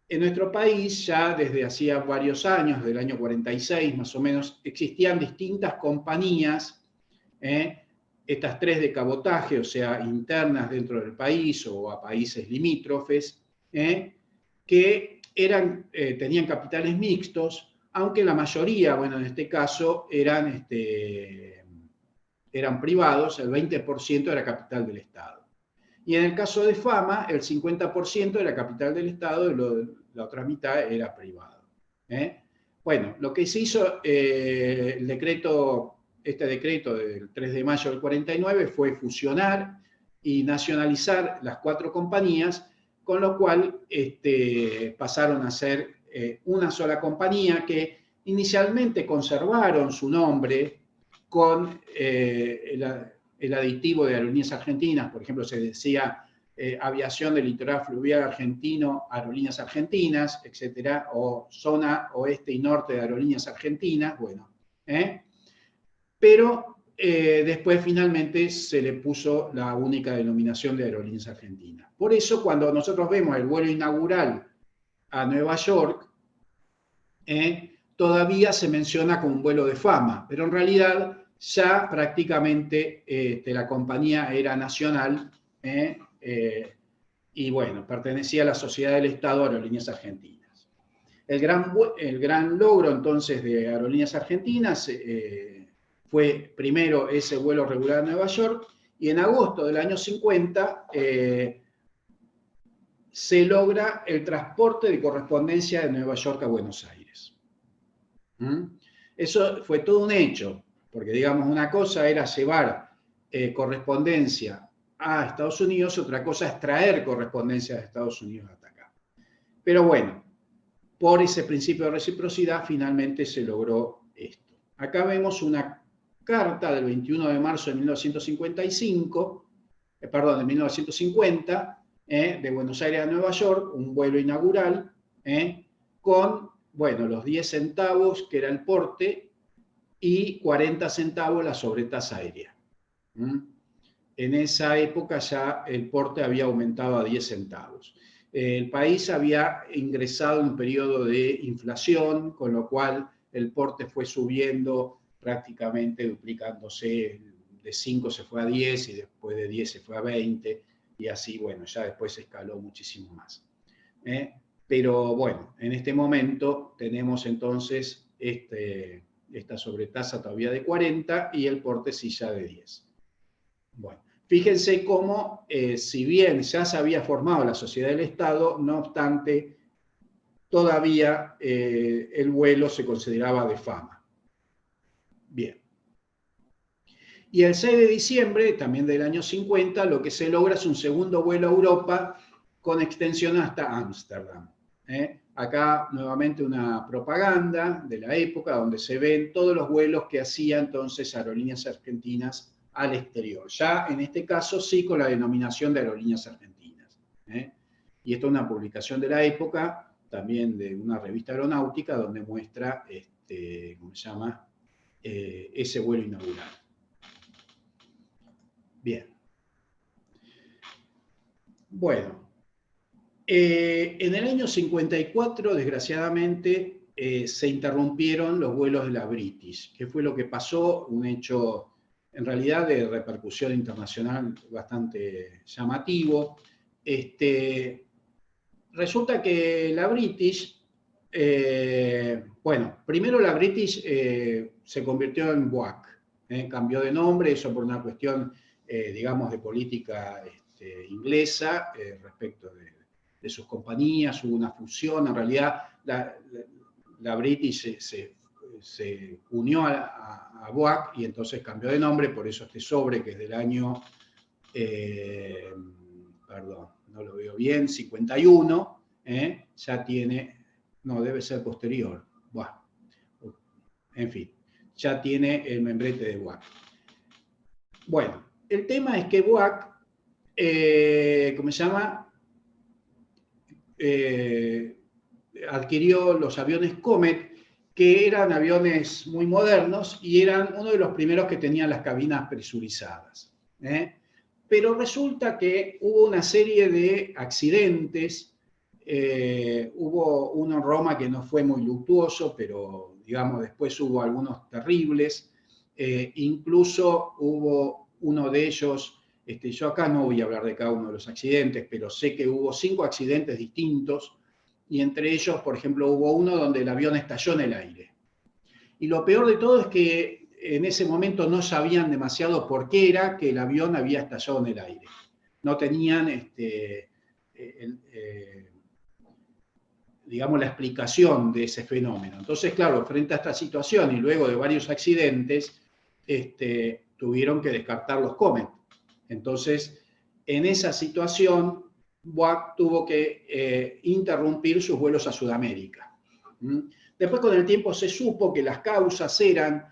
En nuestro país, ya desde hacía varios años, del año 46 más o menos, existían distintas compañías, estas tres de cabotaje, o sea, internas dentro del país o a países limítrofes, que tenían capitales mixtos, aunque la mayoría, bueno, en este caso, eran privados, el 20% era capital del Estado. Y en el caso de Fama, el 50% era capital del Estado y la otra mitad era privado. Bueno, lo que se hizo, este decreto del 3 de mayo del 49 fue fusionar y nacionalizar las cuatro compañías, con lo cual pasaron a ser una sola compañía, que inicialmente conservaron su nombre con el aditivo de Aerolíneas Argentinas. Por ejemplo, se decía Aviación del Litoral Fluvial Argentino, Aerolíneas Argentinas, etcétera, o Zona Oeste y Norte de Aerolíneas Argentinas, bueno. Pero después finalmente se le puso la única denominación de Aerolíneas Argentinas. Por eso, cuando nosotros vemos el vuelo inaugural a Nueva York, todavía se menciona como un vuelo de Fama, pero en realidad ya prácticamente la compañía era nacional, y bueno, pertenecía a la Sociedad del Estado Aerolíneas Argentinas. El gran logro entonces de Aerolíneas Argentinas fue primero ese vuelo regular a Nueva York, y en agosto del año 50 se logra el transporte de correspondencia de Nueva York a Buenos Aires. Eso fue todo un hecho, porque digamos, una cosa era llevar correspondencia a Estados Unidos, otra cosa es traer correspondencia de Estados Unidos hasta acá. Pero bueno, por ese principio de reciprocidad finalmente se logró esto. Acá vemos una carta del 21 de marzo de 1955, de 1950, de Buenos Aires a Nueva York, un vuelo inaugural, con, bueno, los 10 centavos que era el porte y 40 centavos la sobretasa aérea. En esa época ya el porte había aumentado a 10 centavos. El país había ingresado en un periodo de inflación, con lo cual el porte fue subiendo prácticamente, duplicándose de 5 se fue a 10 y después de 10 se fue a 20 y así, bueno, ya después se escaló muchísimo más. Pero bueno, en este momento tenemos entonces esta sobretasa todavía de 40 y el porte silla de 10. Bueno, fíjense cómo, si bien ya se había formado la sociedad del Estado, no obstante, todavía el vuelo se consideraba de fama. Bien. Y el 6 de diciembre, también del año 50, lo que se logra es un segundo vuelo a Europa con extensión hasta Ámsterdam. Acá nuevamente una propaganda de la época donde se ven todos los vuelos que hacía entonces Aerolíneas Argentinas al exterior. Ya en este caso sí con la denominación de Aerolíneas Argentinas. Y esto es una publicación de la época, también de una revista aeronáutica, donde muestra, ¿cómo se llama? Ese vuelo inaugural. Bien. Bueno. En el año 54, desgraciadamente, se interrumpieron los vuelos de la British. ¿Qué fue lo que pasó? Un hecho, en realidad, de repercusión internacional bastante llamativo. Resulta que la British, bueno, primero la British se convirtió en BOAC, cambió de nombre, eso por una cuestión, digamos, de política inglesa respecto de sus compañías, hubo una fusión, en realidad la British se unió a BOAC y entonces cambió de nombre, por eso este sobre que es del año, perdón, no lo veo bien, 51, ya tiene, no, debe ser posterior, bueno, en fin, ya tiene el membrete de BOAC. Bueno, el tema es que BOAC, ¿cómo se llama? Adquirió los aviones Comet, que eran aviones muy modernos y eran uno de los primeros que tenían las cabinas presurizadas. Pero resulta que hubo una serie de accidentes. Hubo uno en Roma que no fue muy luctuoso, pero digamos después hubo algunos terribles. Incluso hubo uno de ellos. Yo acá no voy a hablar de cada uno de los accidentes, pero sé que hubo 5 accidentes distintos y entre ellos, por ejemplo, hubo uno donde el avión estalló en el aire. Y lo peor de todo es que en ese momento no sabían demasiado por qué era que el avión había estallado en el aire. No tenían, digamos, la explicación de ese fenómeno. Entonces, claro, frente a esta situación y luego de varios accidentes, tuvieron que descartar los Comet. Entonces, en esa situación, BOAC tuvo que interrumpir sus vuelos a Sudamérica. Después, con el tiempo, se supo que las causas eran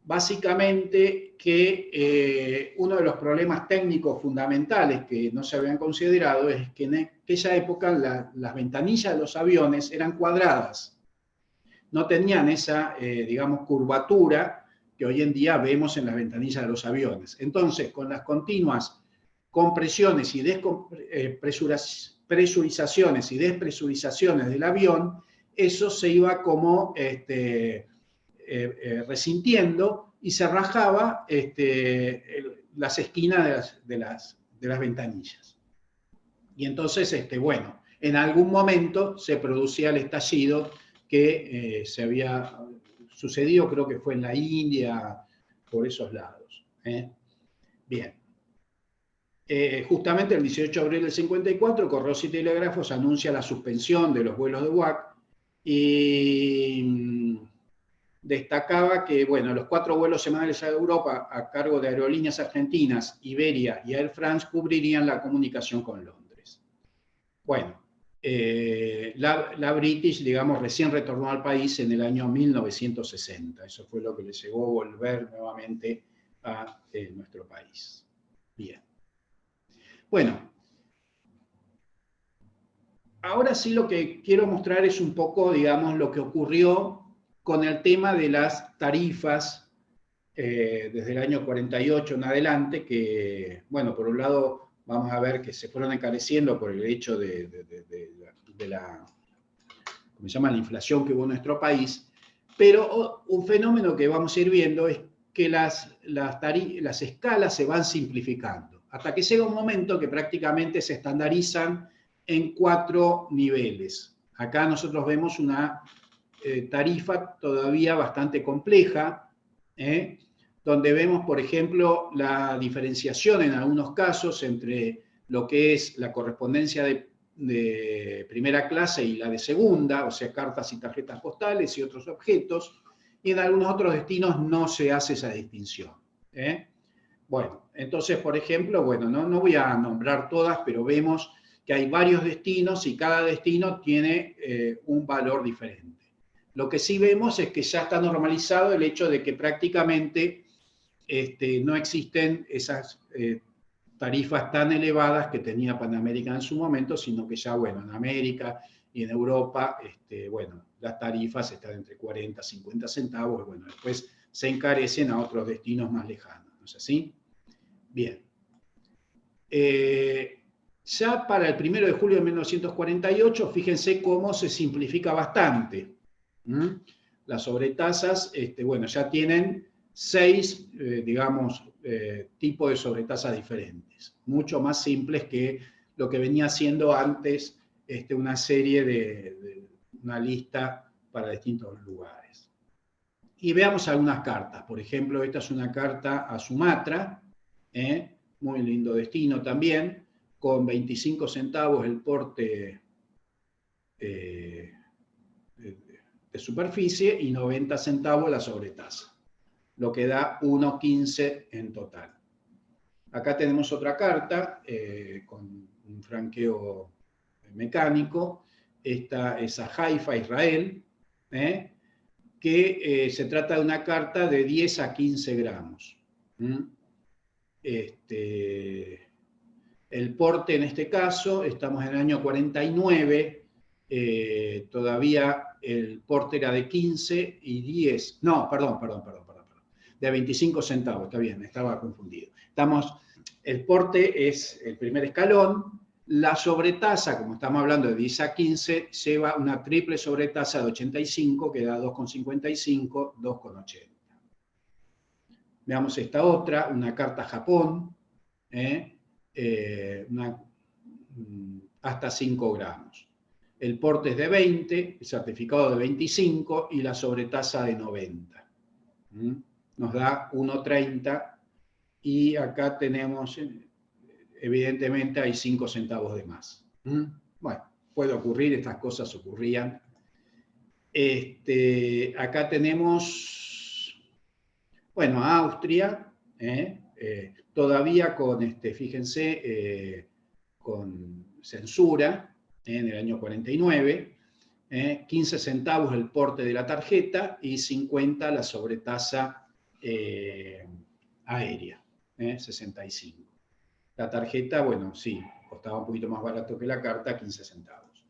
básicamente que uno de los problemas técnicos fundamentales que no se habían considerado es que en aquella época las ventanillas de los aviones eran cuadradas. No tenían esa, digamos, curvatura que hoy en día vemos en las ventanillas de los aviones. Entonces, con las continuas compresiones y presurizaciones y despresurizaciones del avión, eso se iba como resintiendo y se rajaba las esquinas de las ventanillas. Y entonces, bueno, en algún momento se producía el estallido que se había sucedido, creo que fue en la India, por esos lados. Bien. Justamente el 18 de abril del 54, Correos y Telégrafos anuncia la suspensión de los vuelos de BOAC y destacaba que, bueno, los 4 vuelos semanales a Europa a cargo de Aerolíneas Argentinas, Iberia y Air France cubrirían la comunicación con Londres. Bueno, la British, digamos, recién retornó al país en el año 1960. Eso fue lo que le llevó a volver nuevamente a nuestro país. Bien. Bueno, ahora sí lo que quiero mostrar es un poco, digamos, lo que ocurrió con el tema de las tarifas desde el año 48 en adelante, que, bueno, por un lado vamos a ver que se fueron encareciendo por el hecho de la, ¿cómo se llama?, la inflación que hubo en nuestro país, pero un fenómeno que vamos a ir viendo es que las escalas se van simplificando, hasta que llega un momento que prácticamente se estandarizan en 4 niveles. Acá nosotros vemos una tarifa todavía bastante compleja, donde vemos, por ejemplo, la diferenciación en algunos casos entre lo que es la correspondencia de primera clase y la de segunda, o sea, cartas y tarjetas postales y otros objetos, y en algunos otros destinos no se hace esa distinción. Bueno, entonces, por ejemplo, bueno, no voy a nombrar todas, pero vemos que hay varios destinos y cada destino tiene un valor diferente. Lo que sí vemos es que ya está normalizado el hecho de que prácticamente no existen esas tarifas tan elevadas que tenía Panamérica en su momento, sino que ya, bueno, en América y en Europa, bueno, las tarifas están entre 40 y 50 centavos, y bueno, después se encarecen a otros destinos más lejanos, ¿no es así? Bien. Ya para el 1 de julio de 1948, fíjense cómo se simplifica bastante. Las sobretasas, bueno, ya tienen 6, digamos, tipos de sobretasas diferentes, mucho más simples que lo que venía siendo antes una serie de una lista para distintos lugares. Y veamos algunas cartas. Por ejemplo, esta es una carta a Sumatra, muy lindo destino también, con 25 centavos el porte de superficie y 90 centavos la sobretasa, lo que da 1,15 en total. Acá tenemos otra carta con un franqueo mecánico. Esta es a Haifa, Israel, que se trata de una carta de 10 a 15 gramos. El porte en este caso, estamos en el año 49, todavía el porte era de 15 y 10, no, perdón, de 25 centavos, está bien, estaba confundido. El porte es el primer escalón, la sobretasa, como estamos hablando de 10 a 15, lleva una triple sobretasa de 85, que da 2,55, 2,80. Veamos esta otra, una carta a Japón, hasta 5 gramos. El porte es de 20, el certificado de 25 y la sobretasa de 90. Nos da 1,30 y acá tenemos, evidentemente hay 5 centavos de más. Bueno, puede ocurrir, estas cosas ocurrían. Acá tenemos, bueno, Austria, todavía con, fíjense, con censura, en el año 49, 15 centavos el porte de la tarjeta y 50 la sobretasa aérea, 65. La tarjeta, bueno, sí, costaba un poquito más barato que la carta, 15 centavos.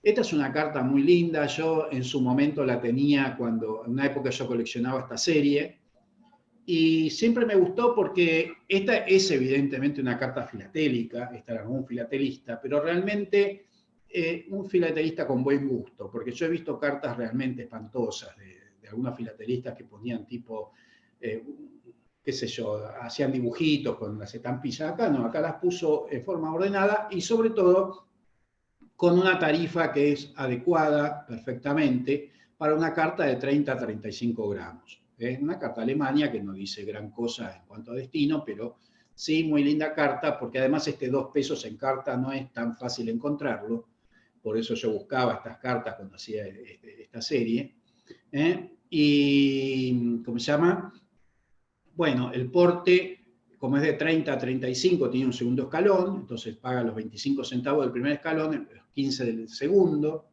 Esta es una carta muy linda, yo en su momento la tenía cuando, en una época yo coleccionaba esta serie, y siempre me gustó porque esta es evidentemente una carta filatélica, esta era un filatelista, pero realmente un filatelista con buen gusto, porque yo he visto cartas realmente espantosas de algunos filatelistas que ponían tipo, qué sé yo, hacían dibujitos con las estampillas. Acá no, acá las puso en forma ordenada y sobre todo con una tarifa que es adecuada perfectamente para una carta de 30 a 35 gramos. Es una carta Alemania que no dice gran cosa en cuanto a destino, pero sí, muy linda carta, porque además 2 pesos en carta no es tan fácil encontrarlo, por eso yo buscaba estas cartas cuando hacía esta serie. Y, ¿cómo se llama? Bueno, el porte, como es de 30 a 35, tiene un segundo escalón, entonces paga los 25 centavos del primer escalón, los 15 del segundo,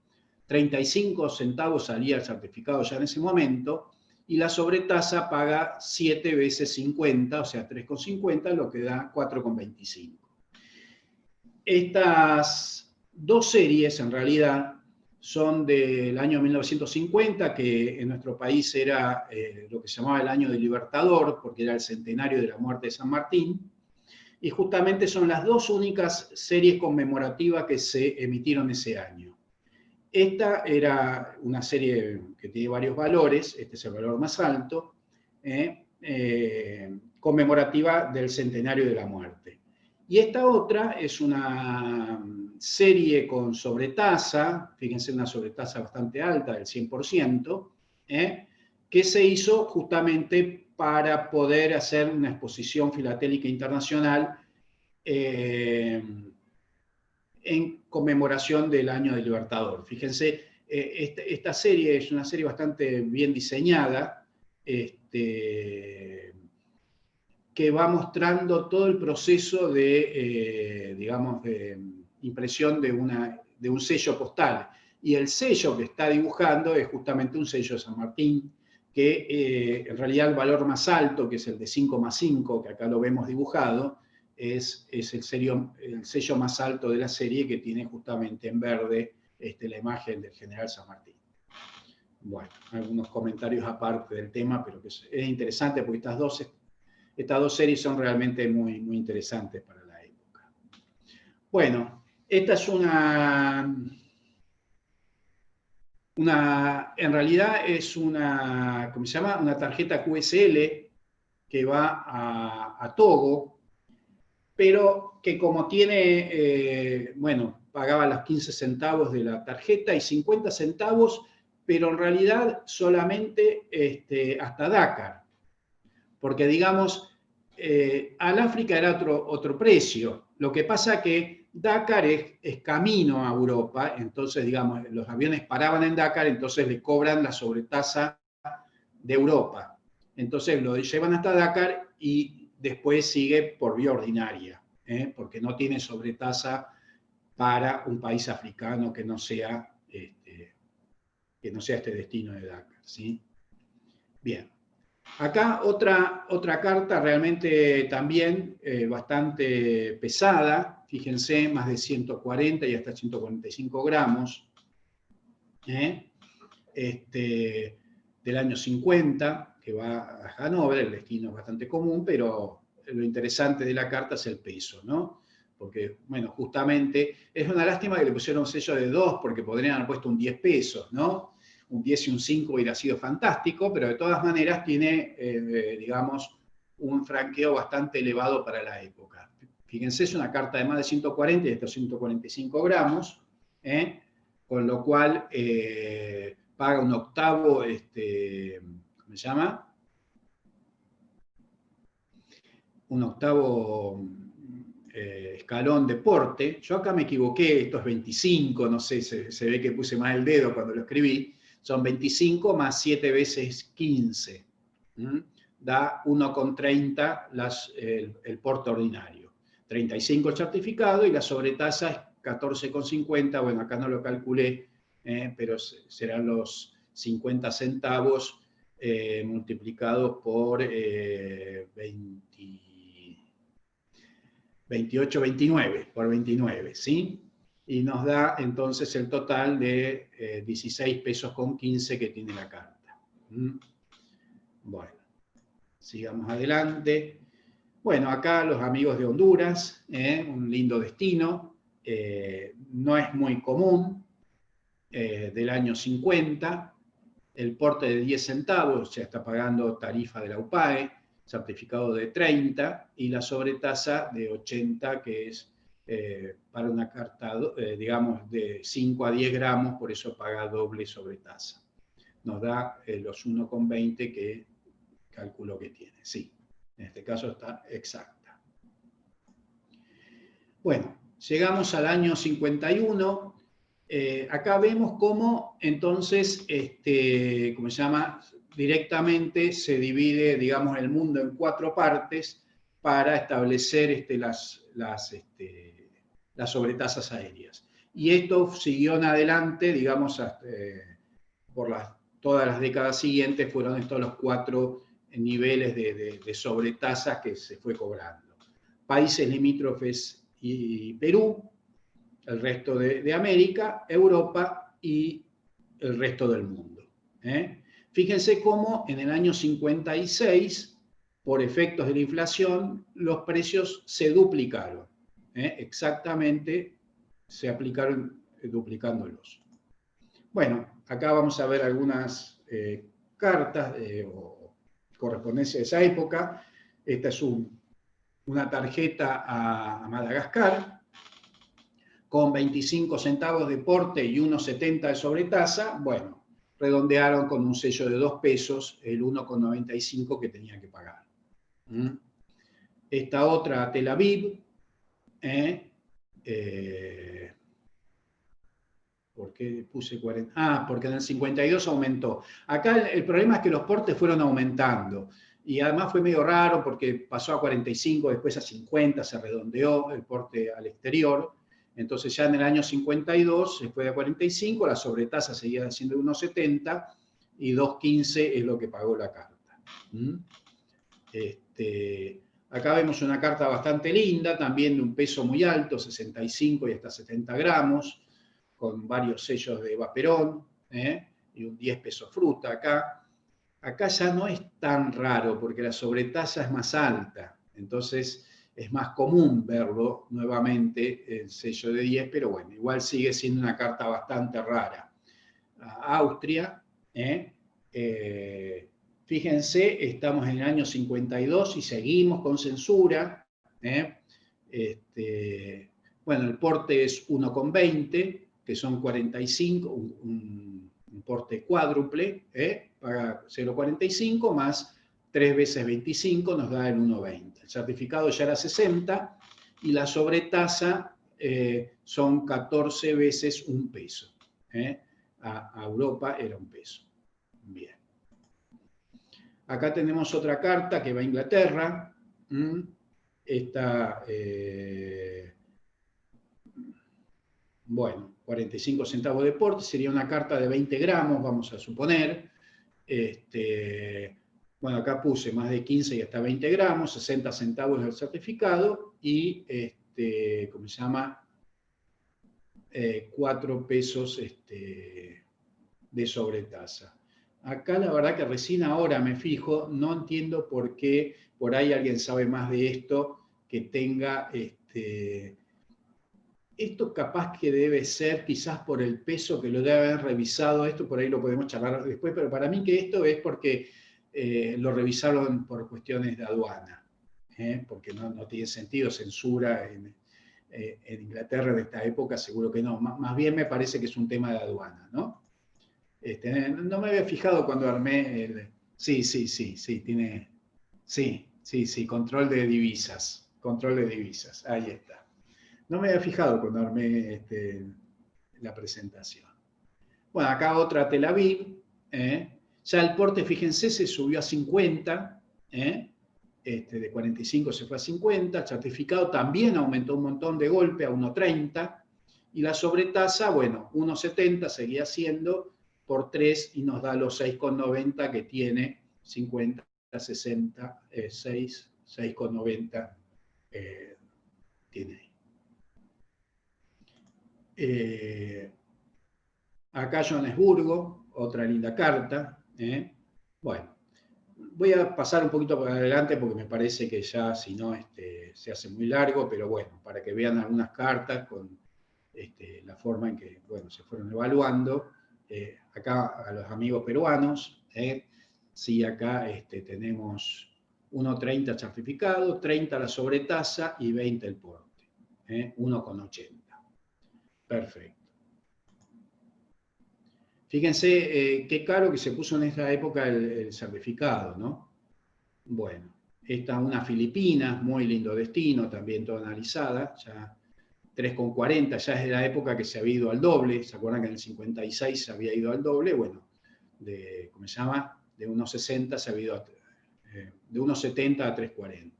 35 centavos salía el certificado ya en ese momento, y la sobretasa paga 7 veces 50, o sea, 3,50, lo que da 4,25. Estas 2 series, en realidad, son del año 1950, que en nuestro país era lo que se llamaba el año del Libertador, porque era el centenario de la muerte de San Martín, y justamente son las 2 únicas series conmemorativas que se emitieron ese año. Esta era una serie que tiene varios valores, este es el valor más alto, conmemorativa del centenario de la muerte. Y esta otra es una serie con sobretasa, fíjense, una sobretasa bastante alta, del 100%, que se hizo justamente para poder hacer una exposición filatélica internacional en conmemoración del Año del Libertador. Fíjense, esta serie es una serie bastante bien diseñada, que va mostrando todo el proceso de, digamos, de impresión de un sello postal. Y el sello que está dibujando es justamente un sello de San Martín, que en realidad el valor más alto, que es el de 5+5, que acá lo vemos dibujado, es el sello más alto de la serie, que tiene justamente en verde la imagen del general San Martín. Bueno, algunos comentarios aparte del tema, pero que es interesante porque estas dos series son realmente muy, muy interesantes para la época. Bueno, esta es en realidad es una, ¿cómo se llama? Una tarjeta QSL que va a Togo, pero que como tiene, bueno, pagaba los 15 centavos de la tarjeta y 50 centavos, pero en realidad solamente hasta Dakar. Porque, digamos, al África era otro precio. Lo que pasa que Dakar es camino a Europa, entonces, digamos, los aviones paraban en Dakar, entonces le cobran la sobretasa de Europa. Entonces lo llevan hasta Dakar y después sigue por vía ordinaria, porque no tiene sobretasa para un país africano que no sea este destino de Dakar, ¿sí? Bien. Acá otra carta realmente también bastante pesada, fíjense, más de 140 y hasta 145 gramos, del año 50, que va a Hannover, el destino es bastante común, pero lo interesante de la carta es el peso, ¿no? Porque, bueno, justamente es una lástima que le pusieron sello de 2, porque podrían haber puesto un 10 pesos, ¿no? Un 10 y un 5 hubiera sido fantástico, pero de todas maneras tiene, digamos, un franqueo bastante elevado para la época. Fíjense, es una carta de más de 140 y de 145 gramos, con lo cual paga un octavo, ¿cómo se llama? Un octavo escalón de porte. Yo acá me equivoqué, esto es 25, no sé, se ve que puse mal el dedo cuando lo escribí. Son 25 más 7 veces 15. Da 1,30 el porte ordinario. 35 el certificado y la sobretasa es 14,50. Bueno, acá no lo calculé, pero serán los 50 centavos multiplicados por 28, 29, por 29, ¿sí? Y nos da entonces el total de 16 pesos con 15 que tiene la carta. Bueno, sigamos adelante. Bueno, acá los amigos de Honduras, un lindo destino, no es muy común, del año 50, el porte de 10 centavos, ya está pagando tarifa de la UPAE, certificado de 30 y la sobretasa de 80, que es para una carta, digamos, de 5 a 10 gramos, por eso paga doble sobretasa. Nos da los 1,20 que calculo que tiene, sí. En este caso está exacta. Bueno, llegamos al año 51. Acá vemos cómo entonces, ¿cómo se llama? Directamente se divide, digamos, el mundo en 4 partes para establecer las sobretasas aéreas. Y esto siguió en adelante, digamos, por todas las décadas siguientes, fueron estos los 4 niveles de sobretasas que se fue cobrando. Países limítrofes y Perú, el resto de América, Europa y el resto del mundo. Fíjense cómo en el año 56, por efectos de la inflación, los precios se duplicaron. Exactamente, se aplicaron duplicándolos. Bueno, acá vamos a ver algunas cartas o correspondencia de esa época. Esta es una tarjeta a Madagascar, con 25 centavos de porte y 1,70 de sobretasa. Bueno, redondearon con un sello de 2 pesos el 1,95 que tenía que pagar. Esta otra, Tel Aviv, ¿por qué puse 40? Ah, porque en el 52 aumentó. Acá el problema es que los portes fueron aumentando. Y además fue medio raro porque pasó a 45, después a 50, se redondeó el porte al exterior. Entonces ya en el año 52 se fue a 45, la sobretasa seguía siendo de 1,70 y 2,15 es lo que pagó la carta. Acá vemos una carta bastante linda, también de un peso muy alto, 65 y hasta 70 gramos, con varios sellos de Vaperón, y un 10 pesos fruta acá. Acá ya no es tan raro porque la sobretasa es más alta, entonces es más común verlo nuevamente el sello de 10, pero bueno, igual sigue siendo una carta bastante rara. Austria, fíjense, estamos en el año 52 y seguimos con censura. Bueno, el porte es 1,20, que son 45, un porte cuádruple, paga 0,45 más 3 veces 25 nos da el 1,20. El certificado ya era 60 y la sobretasa son 14 veces un peso. A Europa era un peso. Bien. Acá tenemos otra carta que va a Inglaterra. Esta, bueno, 45 centavos de porte, sería una carta de 20 gramos, vamos a suponer. Bueno, acá puse más de 15 y hasta 20 gramos, 60 centavos del certificado y, ¿cómo se llama? 4 pesos de sobretasa. Acá la verdad que recién ahora me fijo, no entiendo por qué, por ahí alguien sabe más de esto, que tenga esto capaz que debe ser quizás por el peso que lo debe haber revisado, esto por ahí lo podemos charlar después, pero para mí que esto es porque lo revisaron por cuestiones de aduana, porque no tiene sentido censura en Inglaterra en esta época, seguro que no, más bien me parece que es un tema de aduana, ¿no? No me había fijado cuando armé el... Sí, tiene... Sí, control de divisas, ahí está. No me había fijado cuando armé la presentación. Bueno, acá otra Tel Aviv. Ya el porte, fíjense, se subió a 50. De 45 se fue a 50. Certificado también aumentó un montón de golpe a 1,30. Y la sobretasa, bueno, 1,70 seguía siendo por 3 y nos da los 6,90 que tiene 50, 60, 6,90 tiene ahí. Acá Johannesburgo, otra linda carta. Bueno, voy a pasar un poquito por adelante porque me parece que ya, si no, se hace muy largo, pero bueno, para que vean algunas cartas con la forma en que, bueno, se fueron evaluando. Acá a los amigos peruanos, sí, acá tenemos 1,30 certificado, 30 la sobretasa y 20 el porte, 1,80. Perfecto. Fíjense qué caro que se puso en esta época el certificado, ¿no? Bueno, esta una Filipinas, muy lindo destino, también toda analizada, ya 3,40, ya es de la época que se había ido al doble, ¿se acuerdan que en el 56 se había ido al doble? Bueno, ¿cómo se llama? De 1,60 se había ido de 1,70 a 3,40.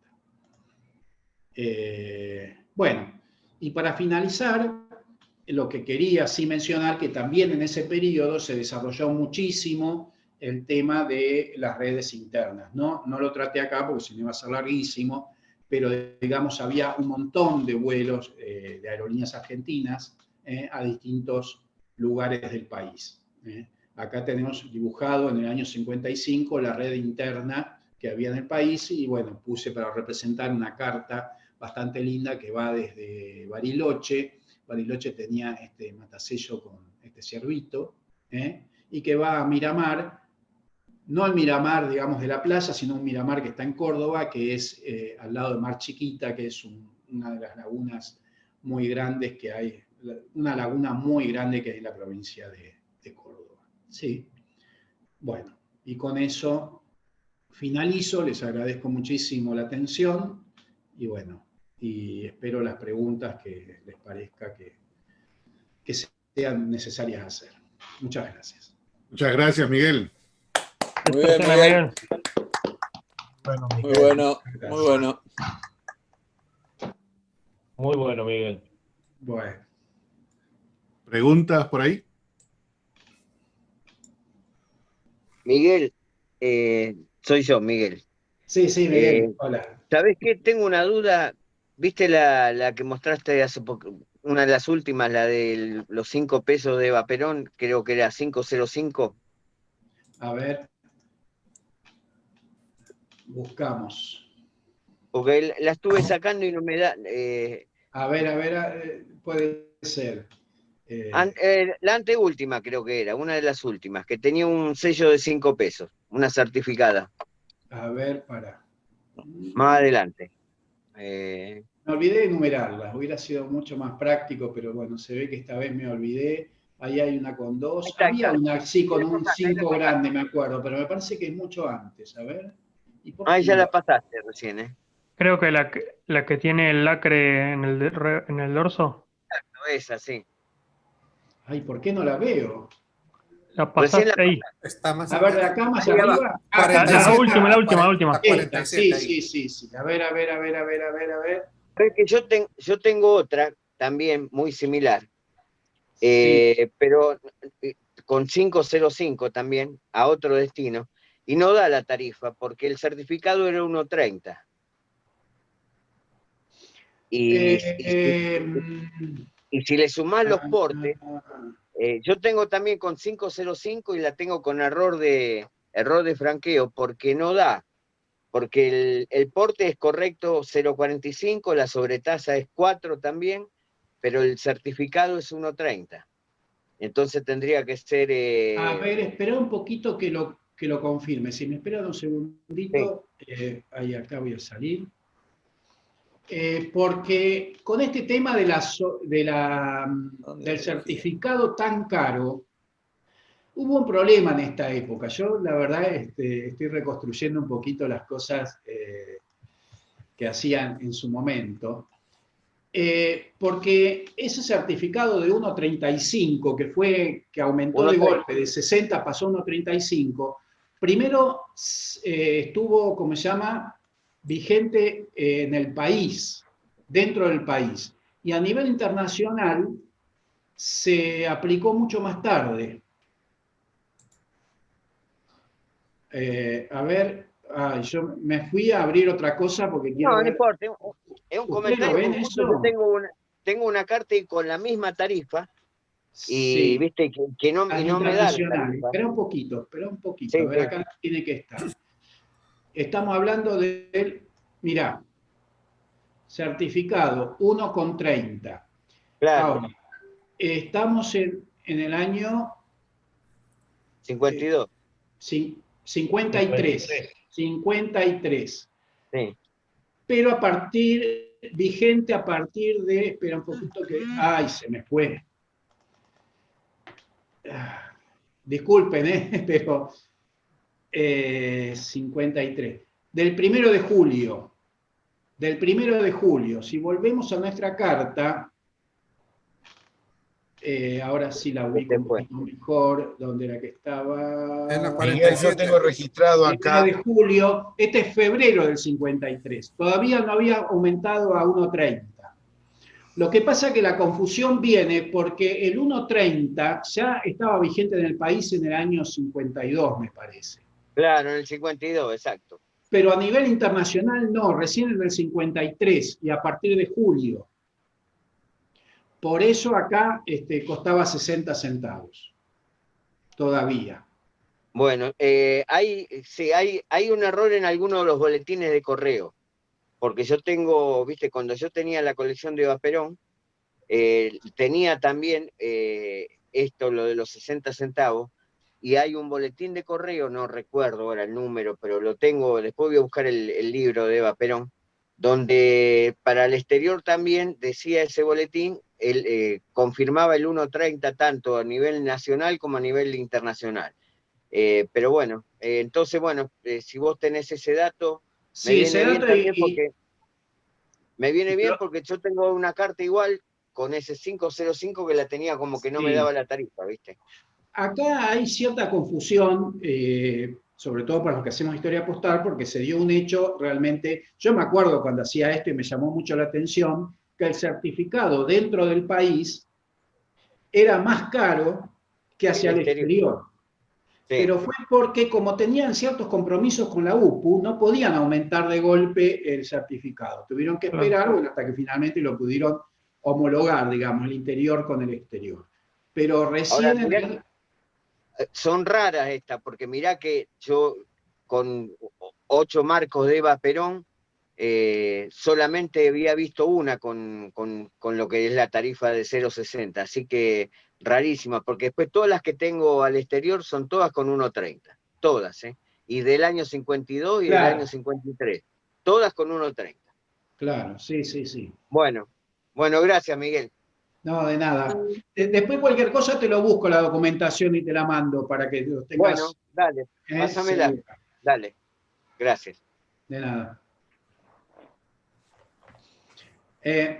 Bueno, y para finalizar, lo que quería sí mencionar que también en ese periodo se desarrolló muchísimo el tema de las redes internas, ¿no? No lo traté acá porque si no iba a ser larguísimo, pero digamos había un montón de vuelos de aerolíneas argentinas a distintos lugares del país. Acá tenemos dibujado en el año 55 la red interna que había en el país y bueno, puse para representar una carta bastante linda que va desde Bariloche. Bariloche tenía este matasello con este ciervito, y que va a Miramar no el Miramar, digamos, de la playa, sino un Miramar que está en Córdoba, que es al lado de Mar Chiquita, que es una de las lagunas muy grandes que hay, una laguna muy grande que hay en la provincia de Córdoba. Sí, bueno, y con eso finalizo, les agradezco muchísimo la atención y bueno, y espero las preguntas que les parezca que sean necesarias hacer. Muchas gracias. Muchas gracias, Miguel. Muy bien, Miguel. Bueno, Muy Miguel. bueno, Gracias. muy bueno. Muy bueno, Miguel. Bueno. ¿Preguntas por ahí? Miguel, soy yo, Miguel. Sí, sí, Miguel. Hola. ¿Sabés qué? Tengo una duda. ¿Viste la que mostraste hace poco? Una de las últimas, la de los 5 pesos de Eva Perón, creo que era 505. A ver. Buscamos. Porque la estuve sacando y no me da. A ver, puede ser. La anteúltima creo que era, una de las últimas, que tenía un sello de 5 pesos, una certificada. A ver, para. Más adelante. Me olvidé de numerarlas, hubiera sido mucho más práctico, pero bueno, se ve que esta vez me olvidé. Ahí hay una con 2. Había una sí con un 5 grande, me acuerdo, pero me parece que es mucho antes. A ver. ¿Y por qué Ya no la pasaste recién, ¿eh? Creo que la que tiene el lacre en el dorso. No es así. Ay, ¿por qué no la veo? La Recién pasaste ahí. Está más A ver, de acá más Ahí abajo. arriba. La 47, última, la última, la última. 47 Sí, ahí. sí. A ver. Es que yo tengo otra también muy similar, Sí. pero con 505 también, a otro destino, y no da la tarifa porque el certificado era 1.30. Y, y si le sumás los portes, yo tengo también con 505 y la tengo con error de franqueo porque no da. Porque el porte es correcto 0.45, la sobretasa es 4 también, pero el certificado es 1.30. Entonces tendría que ser... A ver, espera un poquito que lo confirme. Si me esperan un segundito, ahí acá voy a salir. Porque con este tema del certificado tan caro, hubo un problema en esta época. Yo, la verdad, estoy reconstruyendo un poquito las cosas que hacían en su momento. Porque ese certificado de 1.35, que aumentó de golpe, de 60 pasó a 1.35, primero estuvo, ¿cómo se llama?, vigente en el país, dentro del país. Y a nivel internacional se aplicó mucho más tarde. A ver, yo me fui a abrir otra cosa porque quiero ver. No importa, es un comentario. ¿Ven eso? Yo tengo una carta y con la misma tarifa, y Sí. viste que no, Las y no me da la internacionales. tarifa. Espera un poquito. Sí, A ver, acá tiene que estar. Estamos hablando del, mirá, certificado 1.30. claro. Ahora, estamos en el año 52. 53. 53. Sí. Pero vigente a partir de, espera un poquito que, ay, se me fue. Disculpen, pero 53. Del 1 de julio. Si volvemos a nuestra carta, ahora sí la ubico un poquito mejor, donde era que estaba. En la Miguel, yo 47. tengo registrado 1 acá. de julio, este es febrero del 53. Todavía no había aumentado a 1.30. Lo que pasa es que la confusión viene porque el 1.30 ya estaba vigente en el país en el año 52, me parece. Claro, en el 52, exacto. Pero a nivel internacional no, recién en el 53 y a partir de julio. Por eso acá costaba 60 centavos, todavía. Bueno, hay un error en algunos de los boletines de correo, porque yo tengo, viste, cuando yo tenía la colección de Eva Perón, tenía también lo de los 60 centavos, y hay un boletín de correo, no recuerdo ahora el número, pero lo tengo, después voy a buscar el libro de Eva Perón, donde para el exterior también decía ese boletín, confirmaba el 1.30 tanto a nivel nacional como a nivel internacional. Pero bueno, entonces bueno, si vos tenés ese dato, me Sí, ese viene bien dato también porque me viene bien pero- porque yo tengo una carta igual con ese 505 que la tenía como que no me sí. daba la tarifa, ¿viste? Acá hay cierta confusión, sobre todo para los que hacemos historia postal, porque se dio un hecho realmente. Yo me acuerdo cuando hacía esto y me llamó mucho la atención que el certificado dentro del país era más caro que hacia el exterior. Sí. Pero fue porque, como tenían ciertos compromisos con la UPU, no podían aumentar de golpe el certificado. Tuvieron que esperar, bueno, hasta que finalmente lo pudieron homologar, digamos, el interior con el exterior. Pero recién Ahora, mirá, son raras estas, porque mirá que yo con 8 marcos de Eva Perón, solamente había visto una con lo que es la tarifa de 0,60, así que rarísima, porque después todas las que tengo al exterior son todas con 1,30, todas, y del año 52 y del claro, año 53, todas con 1,30. claro, sí, sí, sí. Bueno, gracias, Miguel. No, de nada. Después cualquier cosa te lo busco la documentación y te la mando para que lo tengas. Bueno, dale, pásamela, Seguro. dale, gracias. De nada.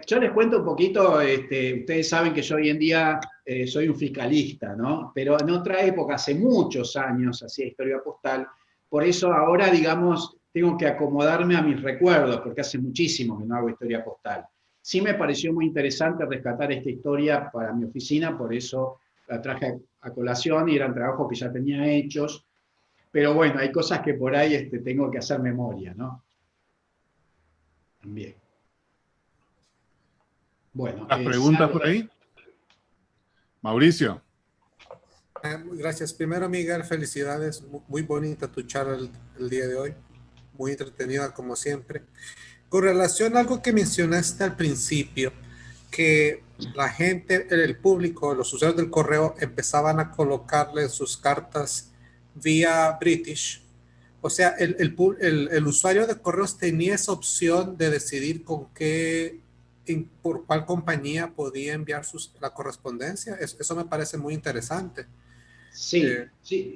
Yo les cuento un poquito, ustedes saben que yo hoy en día soy un fiscalista, ¿no? Pero en otra época, hace muchos años, hacía historia postal, por eso ahora, digamos, tengo que acomodarme a mis recuerdos, porque hace muchísimo que no hago historia postal. Sí me pareció muy interesante rescatar esta historia para mi oficina, por eso la traje a colación y eran trabajos que ya tenía hechos, pero bueno, hay cosas que por ahí tengo que hacer memoria, ¿no? Bien. Bueno, ¿Las preguntas por ahí? Mauricio. Gracias. Primero, Miguel, felicidades. Muy bonita tu charla el día de hoy. Muy entretenida, como siempre. Con relación a algo que mencionaste al principio, que la gente, el público, los usuarios del correo empezaban a colocarle sus cartas vía British. O sea, el usuario de correos tenía esa opción de decidir por cuál compañía podía enviar la correspondencia. Eso me parece muy interesante. Sí,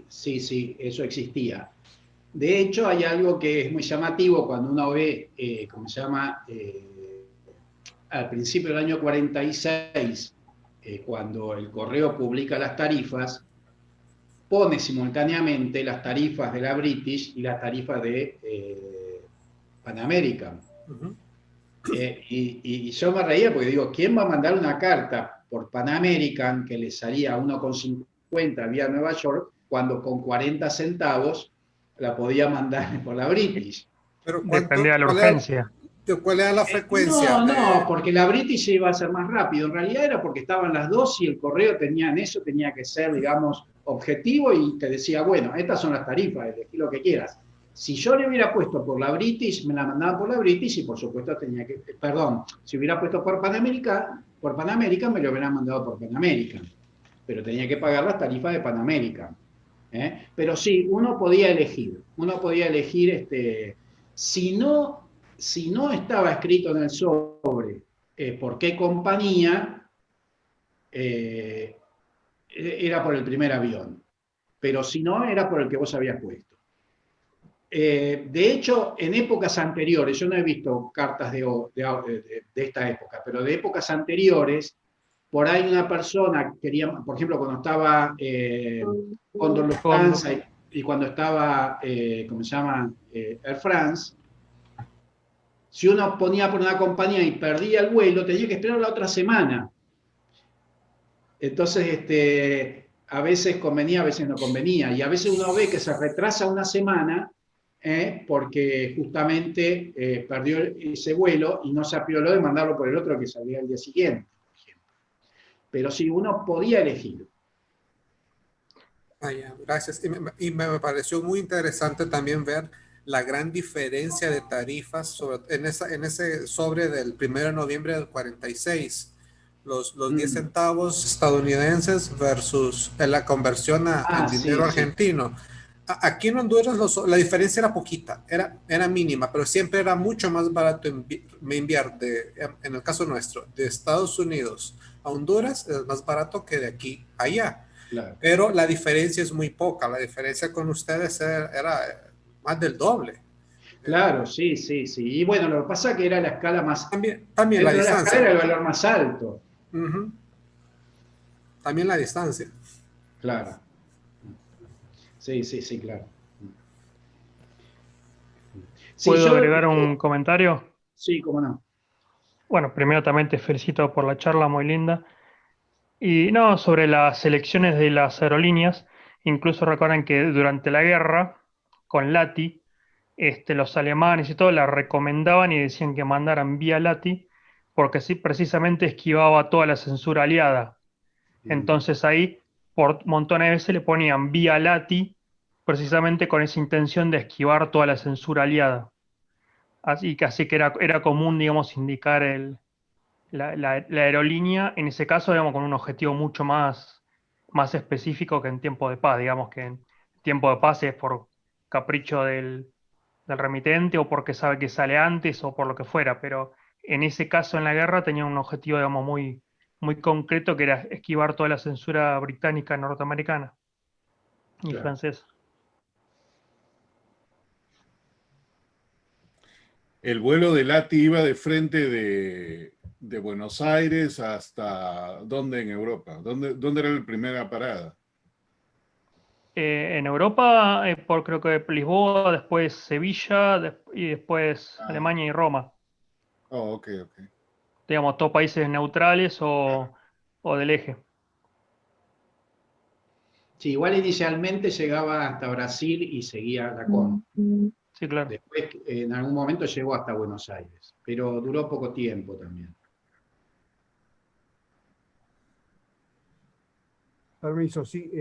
sí, eso existía. De hecho, hay algo que es muy llamativo cuando uno ve, ¿cómo se llama? Al principio del año 46, cuando el correo publica las tarifas, pone simultáneamente las tarifas de la British y las tarifas de Pan American. Y yo me reía porque digo, ¿quién va a mandar una carta por Pan American que le salía 1,50 vía Nueva York cuando con 40 centavos la podía mandar por la British? Pero Dependía de la urgencia. ¿Cuál era la frecuencia? No, porque la British iba a ser más rápido. En realidad era porque estaban las dos y el correo tenía en eso, tenía que ser, digamos, objetivo y te decía, bueno, estas son las tarifas, elegí lo que quieras. Si yo le hubiera puesto por la British, me la mandaban por la British y por supuesto tenía que, perdón, si hubiera puesto por Pan American me lo hubieran mandado por Pan American, pero tenía que pagar las tarifas de Pan American. Pero sí, uno podía elegir, si no estaba escrito en el sobre por qué compañía, era por el primer avión, pero si no, era por el que vos habías puesto. De hecho, en épocas anteriores, yo no he visto cartas de esta época, pero de épocas anteriores, por ahí una persona quería, por ejemplo, cuando estaba Condor Lufthansa y cuando estaba, ¿cómo se llama? Air France, si uno ponía por una compañía y perdía el vuelo, tenía que esperar la otra semana. Entonces, a veces convenía, a veces no convenía. Y a veces uno ve que se retrasa una semana porque justamente perdió ese vuelo y no se apioló de mandarlo por el otro que salía el día siguiente, por ejemplo. Pero sí, uno podía elegir. Gracias. Y me pareció muy interesante también ver la gran diferencia de tarifas en ese sobre del 1 de noviembre del 46. los 10 centavos estadounidenses versus la conversión al dinero argentino. Aquí en Honduras la diferencia era poquita, era mínima, pero siempre era mucho más barato enviar, en el caso nuestro, de Estados Unidos a Honduras, es más barato que de aquí a allá. Claro. Pero la diferencia es muy poca, la diferencia con ustedes era más del doble. Claro, sí. Y bueno, lo que pasa es que era la escala más... También la dentro de la escala distancia. era el valor más alto. También la distancia. Claro. Sí, claro. Sí, ¿Puedo agregar un comentario? Sí, cómo no. Bueno, primero también te felicito por la charla, muy linda. Y no, sobre las elecciones de las aerolíneas, incluso recuerdan que durante la guerra, con LATI, los alemanes y todo la recomendaban y decían que mandaran vía LATI, porque sí, precisamente esquivaba toda la censura aliada. Entonces ahí, por montones de veces le ponían vía LATI, precisamente con esa intención de esquivar toda la censura aliada. Así que era común, digamos, indicar la aerolínea, en ese caso, digamos, con un objetivo mucho más específico que en tiempo de paz. Digamos que en tiempo de paz es por capricho del remitente o porque sabe que sale antes o por lo que fuera, pero en ese caso en la guerra tenía un objetivo, digamos, muy concreto, que era esquivar toda la censura británica, norteamericana y Claro. francesa. El vuelo de LATI iba de frente de Buenos Aires hasta ¿dónde en Europa? ¿Dónde era la primera parada? En Europa, creo que Lisboa, después Sevilla y después Alemania y Roma. Oh, ok. Digamos, todos países neutrales o del eje. Sí, igual inicialmente llegaba hasta Brasil y seguía la COM. Sí, claro. Después, en algún momento llegó hasta Buenos Aires, pero duró poco tiempo también. Permiso, sí.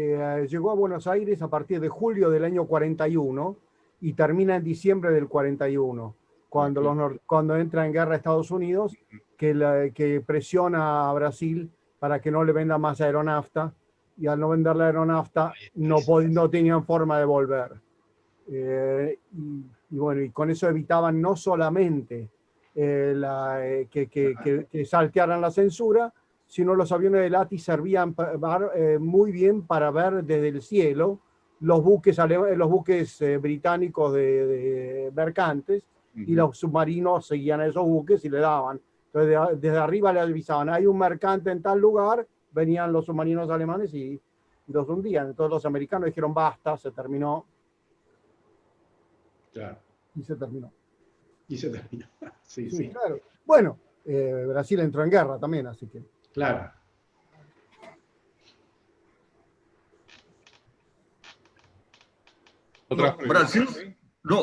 Llegó a Buenos Aires a partir de julio del año 41 y termina en diciembre del 41, cuando entra en guerra Estados Unidos, que presiona a Brasil para que no le venda más aeronafta, y al no vender la aeronafta no tenían forma de volver. Y bueno, y con eso evitaban no solamente que saltearan la censura, sino los aviones de LATI servían muy bien para ver desde el cielo los buques británicos de mercantes, y los submarinos seguían a esos buques y le daban. Entonces desde arriba le avisaban, hay un mercante en tal lugar, venían los submarinos alemanes y los hundían. Entonces los americanos dijeron basta, se terminó. Claro. Y se terminó. Sí. Claro. Bueno, Brasil entró en guerra también, así que. Claro.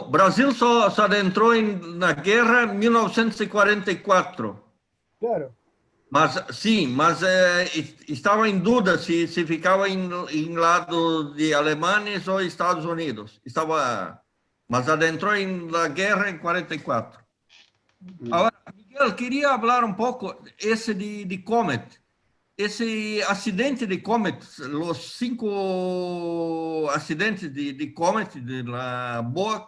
Brasil só adentrou na guerra em 1944. Claro. Mas estava em dúvida se ficava em lado de Alemanha ou Estados Unidos. Mas adentrou na guerra em 44. Agora, Miguel, queria falar um pouco esse de Comet. Esse acidente de Comet, os 5 acidentes de Comet, de la Boeing,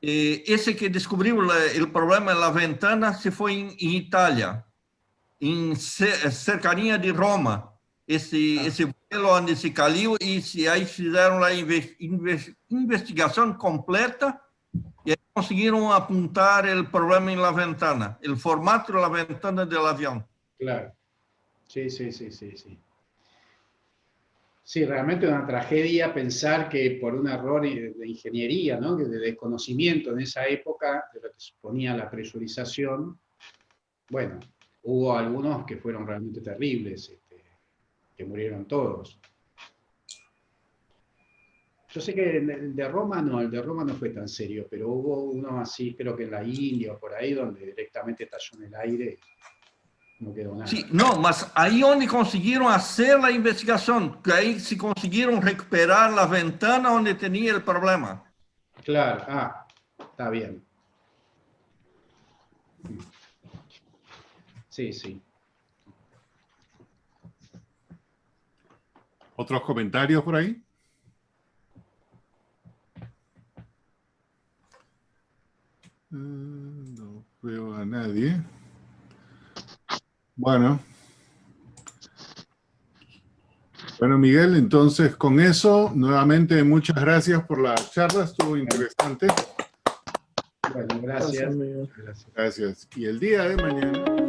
esse que descobriu o problema na ventana se foi em Itália, em cercania de Roma. Esse vuelo onde se caiu, e aí fizeram a investigação completa e aí conseguiram apontar o problema em la ventana, o formato da ventana do avião. Claro. Sí. Sí, realmente una tragedia pensar que por un error de ingeniería, ¿no? De desconocimiento en esa época de lo que suponía la presurización, bueno, hubo algunos que fueron realmente terribles, que murieron todos. Yo sé que el de Roma no fue tan serio, pero hubo uno así, creo que en la India o por ahí, donde directamente estalló en el aire. No quedó nada. Sí, no, mas ahí donde consiguieron hacer la investigación, que ahí se consiguieron recuperar la ventana donde tenía el problema. Claro, está bien. Sí. ¿Otros comentarios por ahí? No veo a nadie. Bueno. Bueno, Miguel, entonces con eso, nuevamente muchas gracias por la charla, estuvo interesante. Bueno, gracias. Gracias. Y el día de mañana...